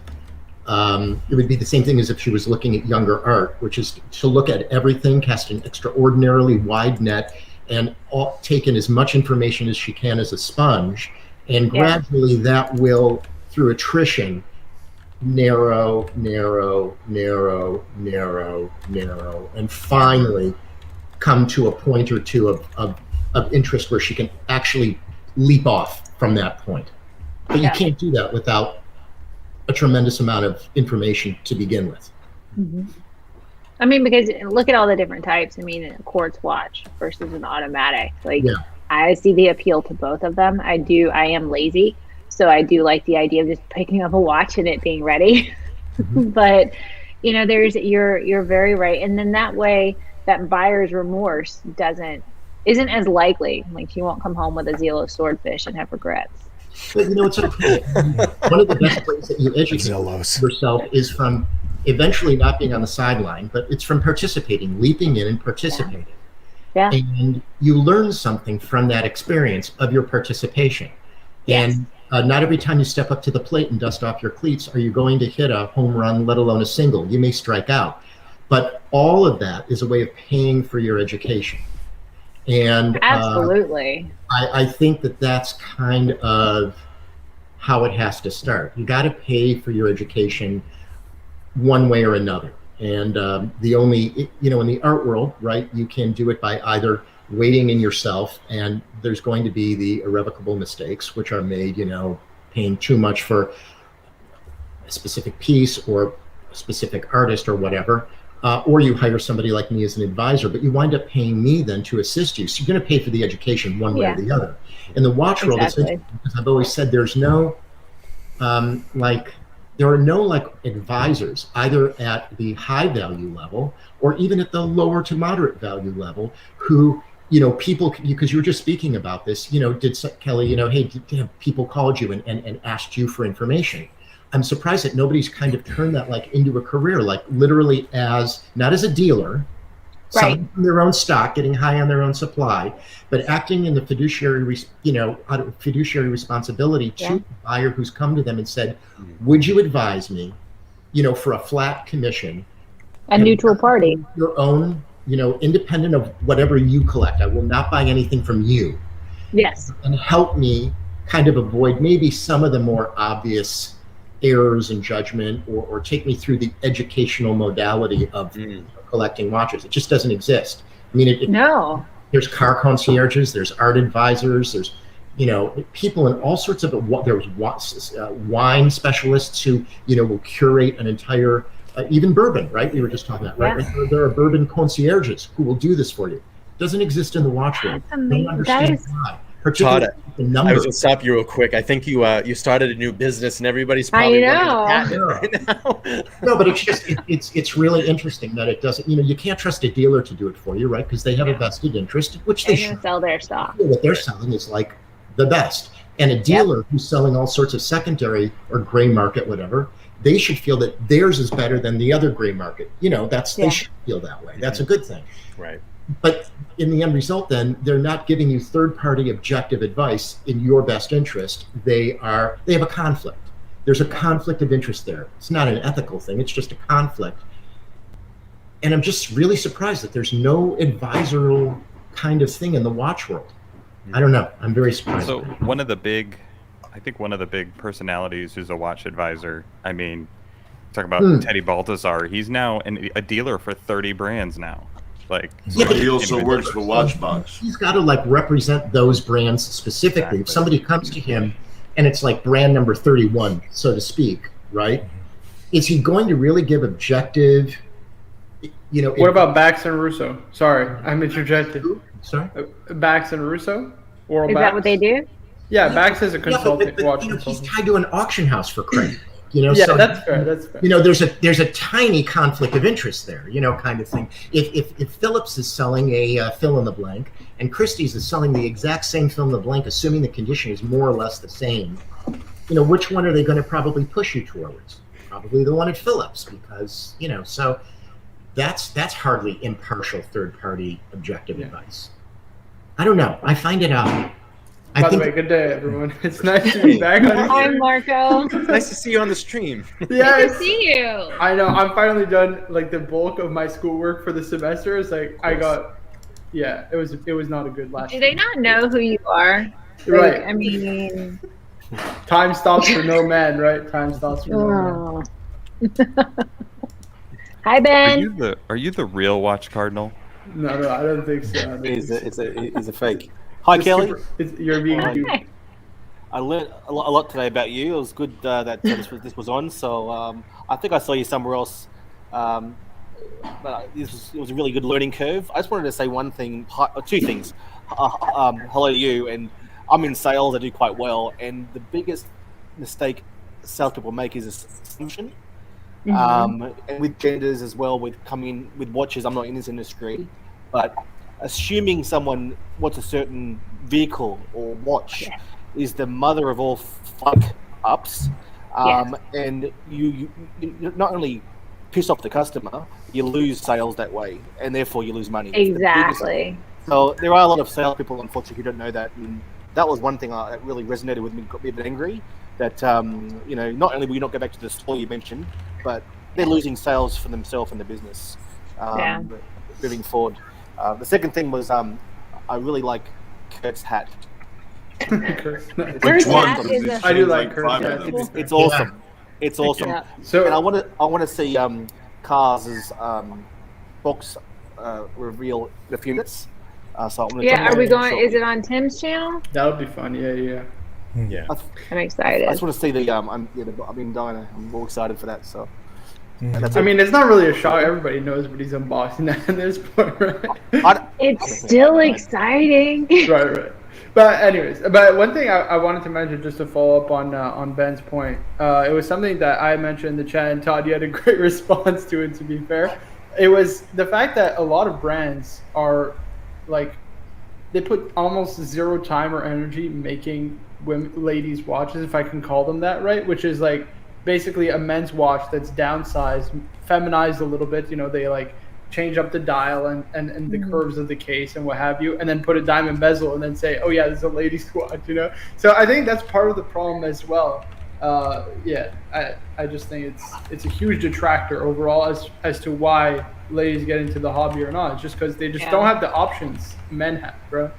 E: it would be the same thing as if she was looking at younger art, which is to look at everything, cast an extraordinarily wide net, and take in as much information as she can as a sponge. And gradually that will, through attrition, narrow, and finally come to a point or two of interest where she can actually leap off from that point. But you can't do that without a tremendous amount of information to begin with.
B: Mm-hmm. I mean, because look at all the different types. I mean, a quartz watch versus an automatic. I see the appeal to both of them. I am lazy, so I do like the idea of just picking up a watch and it being ready. Mm-hmm. But you're very right, and then that way that buyer's remorse isn't as likely. Like, she won't come home with a Zelo swordfish and have regrets.
E: But it's okay. One of the best ways that you educate yourself is from eventually not being on the sideline, but it's from participating, leaping in and participating.
B: Yeah.
E: And you learn something from that experience of your participation.
B: Yes.
E: And not every time you step up to the plate and dust off your cleats are you going to hit a home run, let alone a single. You may strike out. But all of that is a way of paying for your education. And
B: absolutely.
E: I think that's kind of how it has to start. You got to pay for your education one way or another. And the only, in the art world, right, you can do it by either waiting in yourself, and there's going to be the irrevocable mistakes, which are made, paying too much for a specific piece or a specific artist or whatever. Or you hire somebody like me as an advisor, but you wind up paying me then to assist you. So you're going to pay for the education one way or the other. In the watch world, it's interesting because I've always said there's no, there are no advisors either at the high value level or even at the lower to moderate value level who, people, because you were just speaking about this, did Kelly, hey, have people called you and asked you for information? I'm surprised that nobody's kind of turned that into a career, literally not as a dealer, selling from their own stock, getting high on their own supply, but acting in the fiduciary, out of fiduciary responsibility to the buyer who's come to them and said, would you advise me, for a flat commission?
B: A neutral party.
E: Your own, independent of whatever you collect. I will not buy anything from you.
B: Yes. And
E: help me kind of avoid maybe some of the more obvious errors in judgment, or take me through the educational modality of collecting watches. It just doesn't exist. I mean, no. There's car concierges, there's art advisors, there's you know, people in all sorts of there was wine specialists who, you know, will curate an entire even bourbon, right? We were just talking about, right?
B: Yeah.
E: There are bourbon concierges who will do this for you. Doesn't exist in the watch world.
B: That's amazing.
E: Don't understand
B: That is-
E: why. Particularly the numbers.
A: I was gonna stop you real quick. I think you started a new business, and everybody's probably wanting to patent it right now.
E: No, but it's just it's really interesting that it doesn't. You know, you can't trust a dealer to do it for you, right? Because they have a vested interest, which they
B: They're
E: should.
B: gonna sell their stock.
E: What they're selling is like the best, and a dealer who's selling all sorts of secondary or gray market, whatever, they should feel that theirs is better than the other gray market. You know, they should feel that way. That's a good thing.
A: Right.
E: But in the end result, then they're not giving you third-party objective advice in your best interest. They have a conflict. There's a conflict of interest there. It's not an ethical thing. It's just a conflict. And I'm just really surprised that there's no advisory kind of thing in the watch world. I don't know. I'm very surprised.
C: So one of the big personalities who's a watch advisor. I mean, talk about Teddy Baltazar. He's now a dealer for 30 brands now. Like,
D: so he also works for Watchbox.
E: He's got to like represent those brands specifically.
C: Exactly.
E: If somebody comes to him and it's like brand number 31, so to speak, right? Is he going to really give objective, you know?
F: What about Bax and Russo? Sorry, I'm interjected.
E: Sorry?
F: Bax and Russo? Oral
B: Is
F: Bax?
B: that what they do?
F: Yeah, Bax is a consultant.
E: But,
F: watch
E: you know, he's
F: consultant.
E: tied to an auction house for credit. You know,
F: Yeah,
E: so,
F: that's fair. That's fair.
E: you know, there's a tiny conflict of interest there, you know, kind of thing. If Phillips is selling a fill in the blank and Christie's is selling the exact same fill in the blank, assuming the condition is more or less the same, you know, which one are they going to probably push you towards? Probably the one at Phillips, because, you know, so that's hardly impartial third party objective advice. I don't know. I find it odd.
F: By the way, good day, everyone. It's nice to be back on
B: Hi,
F: here.
B: Marco.
A: It's nice to see you on the stream.
B: Good to
F: Yes.
B: see you.
F: I know. I'm finally done. Like the bulk of my schoolwork for the semester is like I got. Yeah, it was not a good last.
B: Do they not know who you are?
F: Right.
B: Like, I mean,
F: Time stops for no man, right? Time stops for no man.
B: oh. Hi, Ben.
C: Are you the real watch cardinal?
F: No, I don't think so.
G: He's a fake. Hi, Kelly.
F: You're being cute.
B: Hi.
G: I learned a lot today about you. It was good that this was on. So I think I saw you somewhere else. But it was a really good learning curve. I just wanted to say two things. Hello to you. And I'm in sales. I do quite well. And the biggest mistake salespeople make is assumption. And with genders as well, with coming with watches. I'm not in this industry, but assuming someone wants a certain vehicle or watch is the mother of all fuck ups. And you not only piss off the customer, you lose sales that way, and therefore you lose money.
B: Exactly.
G: So there are a lot of salespeople, unfortunately, who don't know that. And that was one thing that really resonated with me, got me a bit angry. That you know, not only will you not go back to the store you mentioned, but they're losing sales for themselves and the business moving forward. The second thing was I really like Kurt's hat.
F: Which
D: one?
F: I do like Kurt's
D: five
F: hat.
D: of them.
G: It's awesome. It's awesome.
B: Yeah.
F: So
G: And I want to see Cars's box reveal in a few minutes. So I'm gonna
B: Yeah,
G: jump
B: are we
G: on
B: going?
G: shortly.
B: Is it on Tim's channel?
F: that would be fun. Yeah.
A: Yeah.
B: I'm excited.
G: I just want to see the I'm more excited for that. So that's
F: I
G: it.
F: mean, it's not really a shock. Everybody knows what he's unboxing at this point, right?
B: It's still exciting.
F: Right. But anyways, one thing I wanted to mention, just to follow up on Ben's point, it was something that I mentioned in the chat, and Todd, you had a great response to it. To be fair, it was the fact that a lot of brands are like they put almost zero time or energy making ladies' watches, if I can call them that, right? Which is like basically a men's watch that's downsized, feminized a little bit. You know, they like change up the dial and the curves of the case and what have you, and then put a diamond bezel and then say, oh yeah, this is a lady's watch, you know? So I think that's part of the problem as well. I just think it's a huge detractor overall as to why ladies get into the hobby or not. It's just because they just don't have the options men have, bro.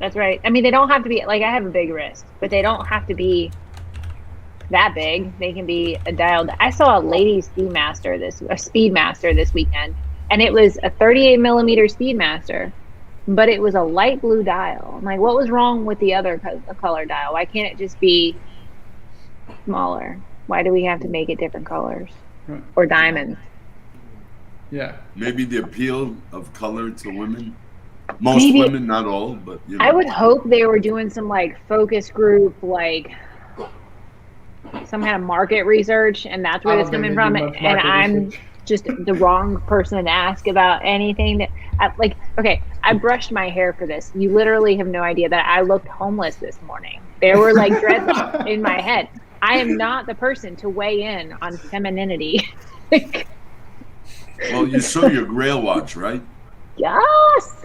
B: That's right. I mean, they don't have to be like I have a big wrist, but they don't have to be that big. They can be a dialed. I saw a ladies Speedmaster this weekend, and it was a 38 millimeter Speedmaster, but it was a light blue dial. I'm like, what was wrong with the other color dial? Why can't it just be smaller? Why do we have to make it different colors or diamonds?
F: Yeah.
D: Maybe the appeal of color to women. Most
B: Maybe.
D: women, not all, but you know.
B: I would hope they were doing some like focus group, like some kind of market research, and that's where
F: I
B: it's
F: don't think
B: coming
F: they
B: from.
F: do much
B: And
F: market
B: I'm
F: research.
B: just the wrong person to ask about anything that like, okay, I brushed my hair for this. You literally have no idea that I looked homeless this morning. There were like dreadlocks in my head. I am not the person to weigh in on femininity.
D: Well, you saw your Grail watch, right?
B: Yes.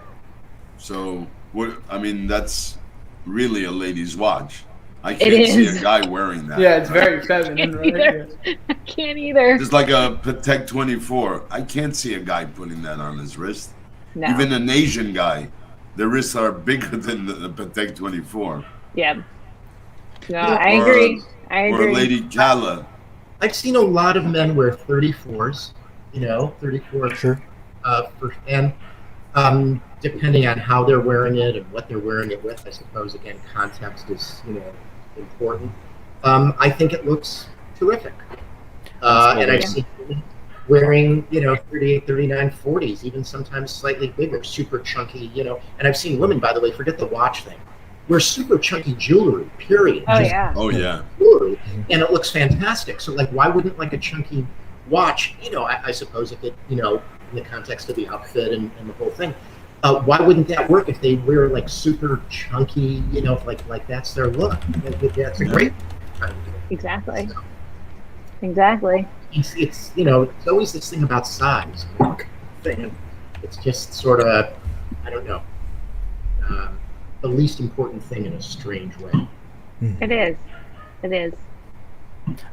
D: So, what? I mean, that's really a lady's watch. I
B: It
D: can't see
B: is.
D: a guy wearing that.
F: Yeah, it's
D: right?
F: very feminine, right?
B: Either.
F: Yeah.
B: I can't either.
D: Just like a Patek 24. I can't see a guy putting that on his wrist.
B: No.
D: Even an Asian guy, their wrists are bigger than the Patek 24.
B: Yeah. No, I agree. I
D: Or
B: agree.
D: a Lady Kala.
E: I've seen a lot of men wear 34s, 34.
H: Sure.
E: And depending on how they're wearing it and what they're wearing it with, I suppose, again, context is, important. I think it looks terrific. And I've seen women wearing, 38, 39, 40s, even sometimes slightly bigger, super chunky, and I've seen women, by the way, forget the watch thing, wear super chunky jewelry, period.
B: Oh,
E: Just
B: yeah.
D: Oh, yeah.
E: jewelry, and it looks fantastic. So, like, why wouldn't, like, a chunky watch, I suppose if it, in the context of the outfit and the whole thing, why wouldn't that work if they wear, like, super chunky, like that's their look? That's a great time to do it.
B: Exactly.
E: So,
B: Exactly.
E: it's it's always this thing about size. Thing. It's just sort of, I don't know, the least important thing in a strange way.
B: It is. It is.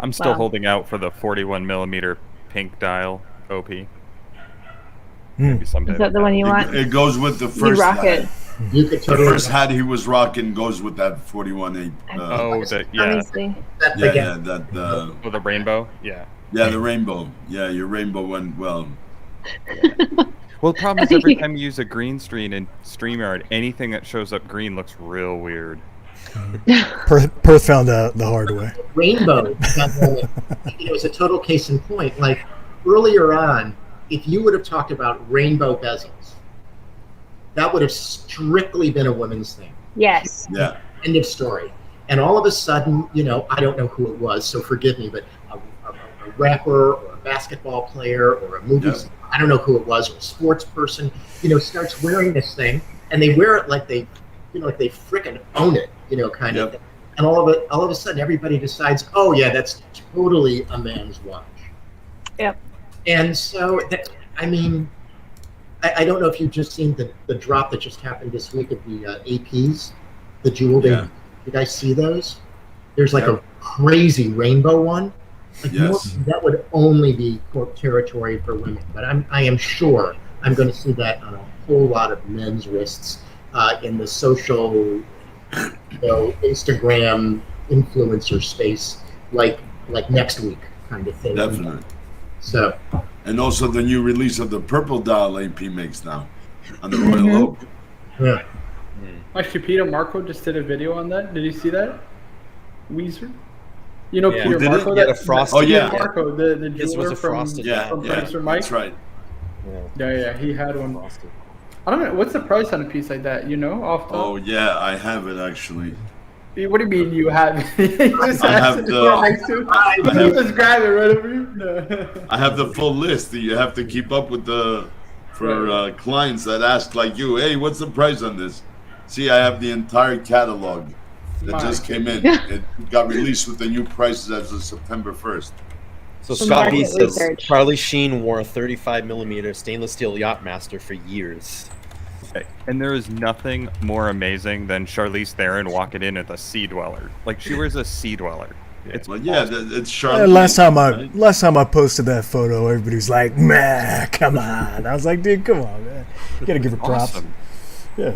C: I'm still
B: Wow.
C: holding out for the 41 millimeter pink dial OP.
H: Hmm.
C: Maybe someday.
B: Is that the one you want?
D: It goes with the
B: You
D: first
B: rock
D: hat.
B: it.
E: You could
D: The
E: totally
D: first hat he was rocking goes with that 41.8.
C: Oh, yeah.
B: Honestly.
E: that
D: Yeah,
E: again.
C: Oh, the rainbow. Yeah.
D: the rainbow. Yeah, your rainbow went well.
C: Well, the problem is every time you use a green screen in StreamYard, anything that shows up green looks real weird.
H: Perth found out the hard way.
E: Rainbow is a total case in point. Like earlier on, if you would have talked about rainbow bezels, that would have strictly been a women's thing.
B: Yes.
D: Yeah.
E: End of story. And all of a sudden, I don't know who it was, so forgive me, but a rapper or a basketball player or a movie star, I don't know who it was, or a sports person, starts wearing this thing, and they wear it like they, like they frickin' own it, kind of thing. And all of a sudden, everybody decides, oh yeah, that's totally a man's watch.
B: Yep.
E: And so, I don't know if you've just seen the drop that just happened this week of the APs, the jewel.
D: Yeah.
E: You guys see those? There's like a crazy rainbow one. Like that would only be territory for women, but I am sure I'm going to see that on a whole lot of men's wrists in the social, Instagram influencer space, like next week kind of thing.
D: Definitely.
E: So.
D: And also the new release of the purple dial AP makes now on the Royal Oak.
E: Yeah.
F: Actually, Peter Marco just did a video on that. Did you see that? Weezer? Peter
D: Who did
F: Marco?
D: it?
A: Yeah,
F: That,
A: the frosted.
F: Peter
D: yeah.
F: Marco, the
A: This was
F: jeweler
A: a
F: from,
A: frosted.
F: from Producer Mike.
D: That's right.
F: Yeah, he had one.
A: Frosted.
F: I don't know. What's the price on a piece like that? Off top?
D: Oh yeah, I have it actually.
F: What do you mean you have it? You just
D: I have
F: it
D: the-
F: right next to it.
D: have-
F: Just grab it right over you. No.
D: I have the full list. You have to keep up with for clients that ask like you, hey, what's the price on this? See, I have the entire catalog that just came in. It got released with the new prices as of September 1st.
A: So
B: Some
A: Scott B
B: market
A: says
B: research.
A: Charlie Sheen wore a 35 millimeter stainless steel Yachtmaster for years.
C: Okay. And there is nothing more amazing than Charlize Theron walking in at the Sea Dweller. Like, she wears a Sea Dweller. It's
D: Well, yeah, it's Charlotte.
H: Last time I posted that photo, everybody's like, "Man, come on!" I was like, "Dude, come on, man! You gotta give her props."
C: awesome.
H: Yeah.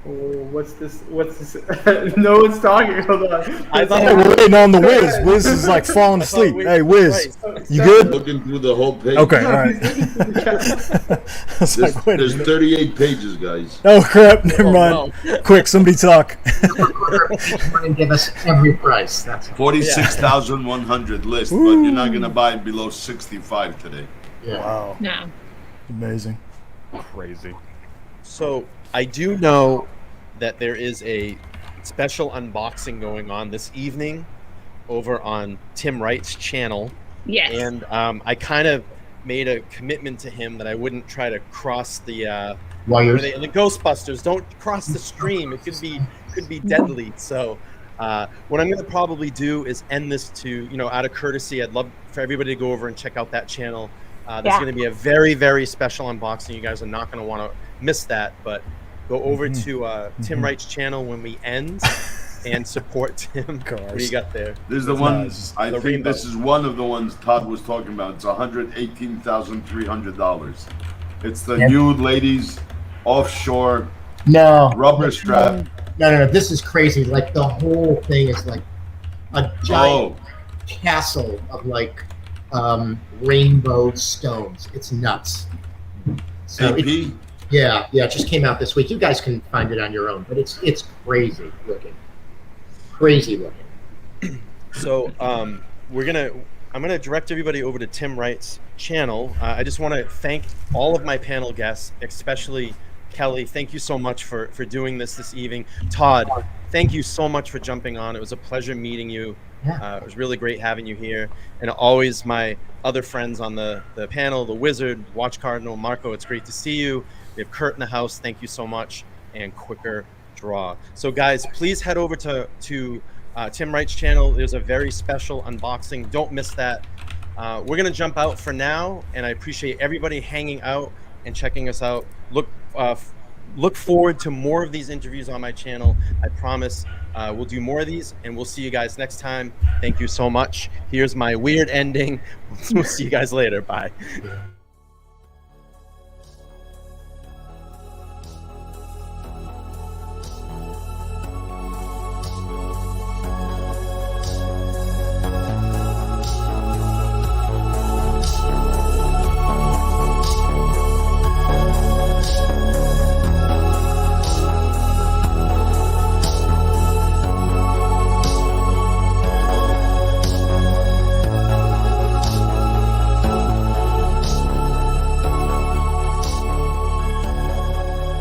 F: Oh, What's this? No one's talking. Hold on.
A: I thought
H: Hey, we're waiting on the Wiz. Wiz is like falling asleep. Hey, Wiz, you good?
D: Looking through the whole page.
H: Okay, all right. I was like, wait a
D: There's
H: minute.
D: 38 pages, guys.
H: Oh crap! Never mind. Quick, somebody talk.
E: And give us every price. That's
D: 46,100 list, but you're not gonna buy below 65 today.
H: Wow,
B: No.
H: amazing.
C: Crazy.
A: So I do know that there is a special unboxing going on this evening over on Tim Wright's channel.
B: Yes.
A: And I kind of made a commitment to him that I wouldn't try to cross the
E: wires.
A: the Ghostbusters. Don't cross the stream. It could be deadly. So what I'm going to probably do is end this to, out of courtesy. I'd love for everybody to go over and check out that channel. There's going to be a very, very special unboxing. You guys are not going to want to miss that. But go over to Tim Wright's channel when we end and support Tim. What do you got there?
D: This is the one.
H: nice.
D: I
A: The
D: think
A: rainbow.
D: this is one of the ones Todd was talking about. It's $118,300. It's the nude ladies offshore
E: No.
D: rubber strap.
E: No. This is crazy. Like the whole thing is like a giant
D: Oh,
E: castle of like rainbow stones. It's nuts. So
D: AP.
E: yeah, it just came out this week. You guys can find it on your own, but it's crazy looking. Crazy looking.
A: So I'm gonna direct everybody over to Tim Wright's channel. I just want to thank all of my panel guests, especially Kelly. Thank you so much for doing this evening. Todd, thank you so much for jumping on. It was a pleasure meeting you.
E: Yeah.
A: It was really great having you here. And always my other friends on the panel, the Wizard, Watch Cardinal, Marco, it's great to see you. We have Kurt in the house. Thank you so much. And Quicker Draw. So guys, please head over to Tim Wright's channel. There's a very special unboxing. Don't miss that. We're going to jump out for now, and I appreciate everybody hanging out and checking us out. Look forward to more of these interviews on my channel. I promise we'll do more of these, and we'll see you guys next time. Thank you so much. Here's my weird ending. We'll see you guys later. Bye.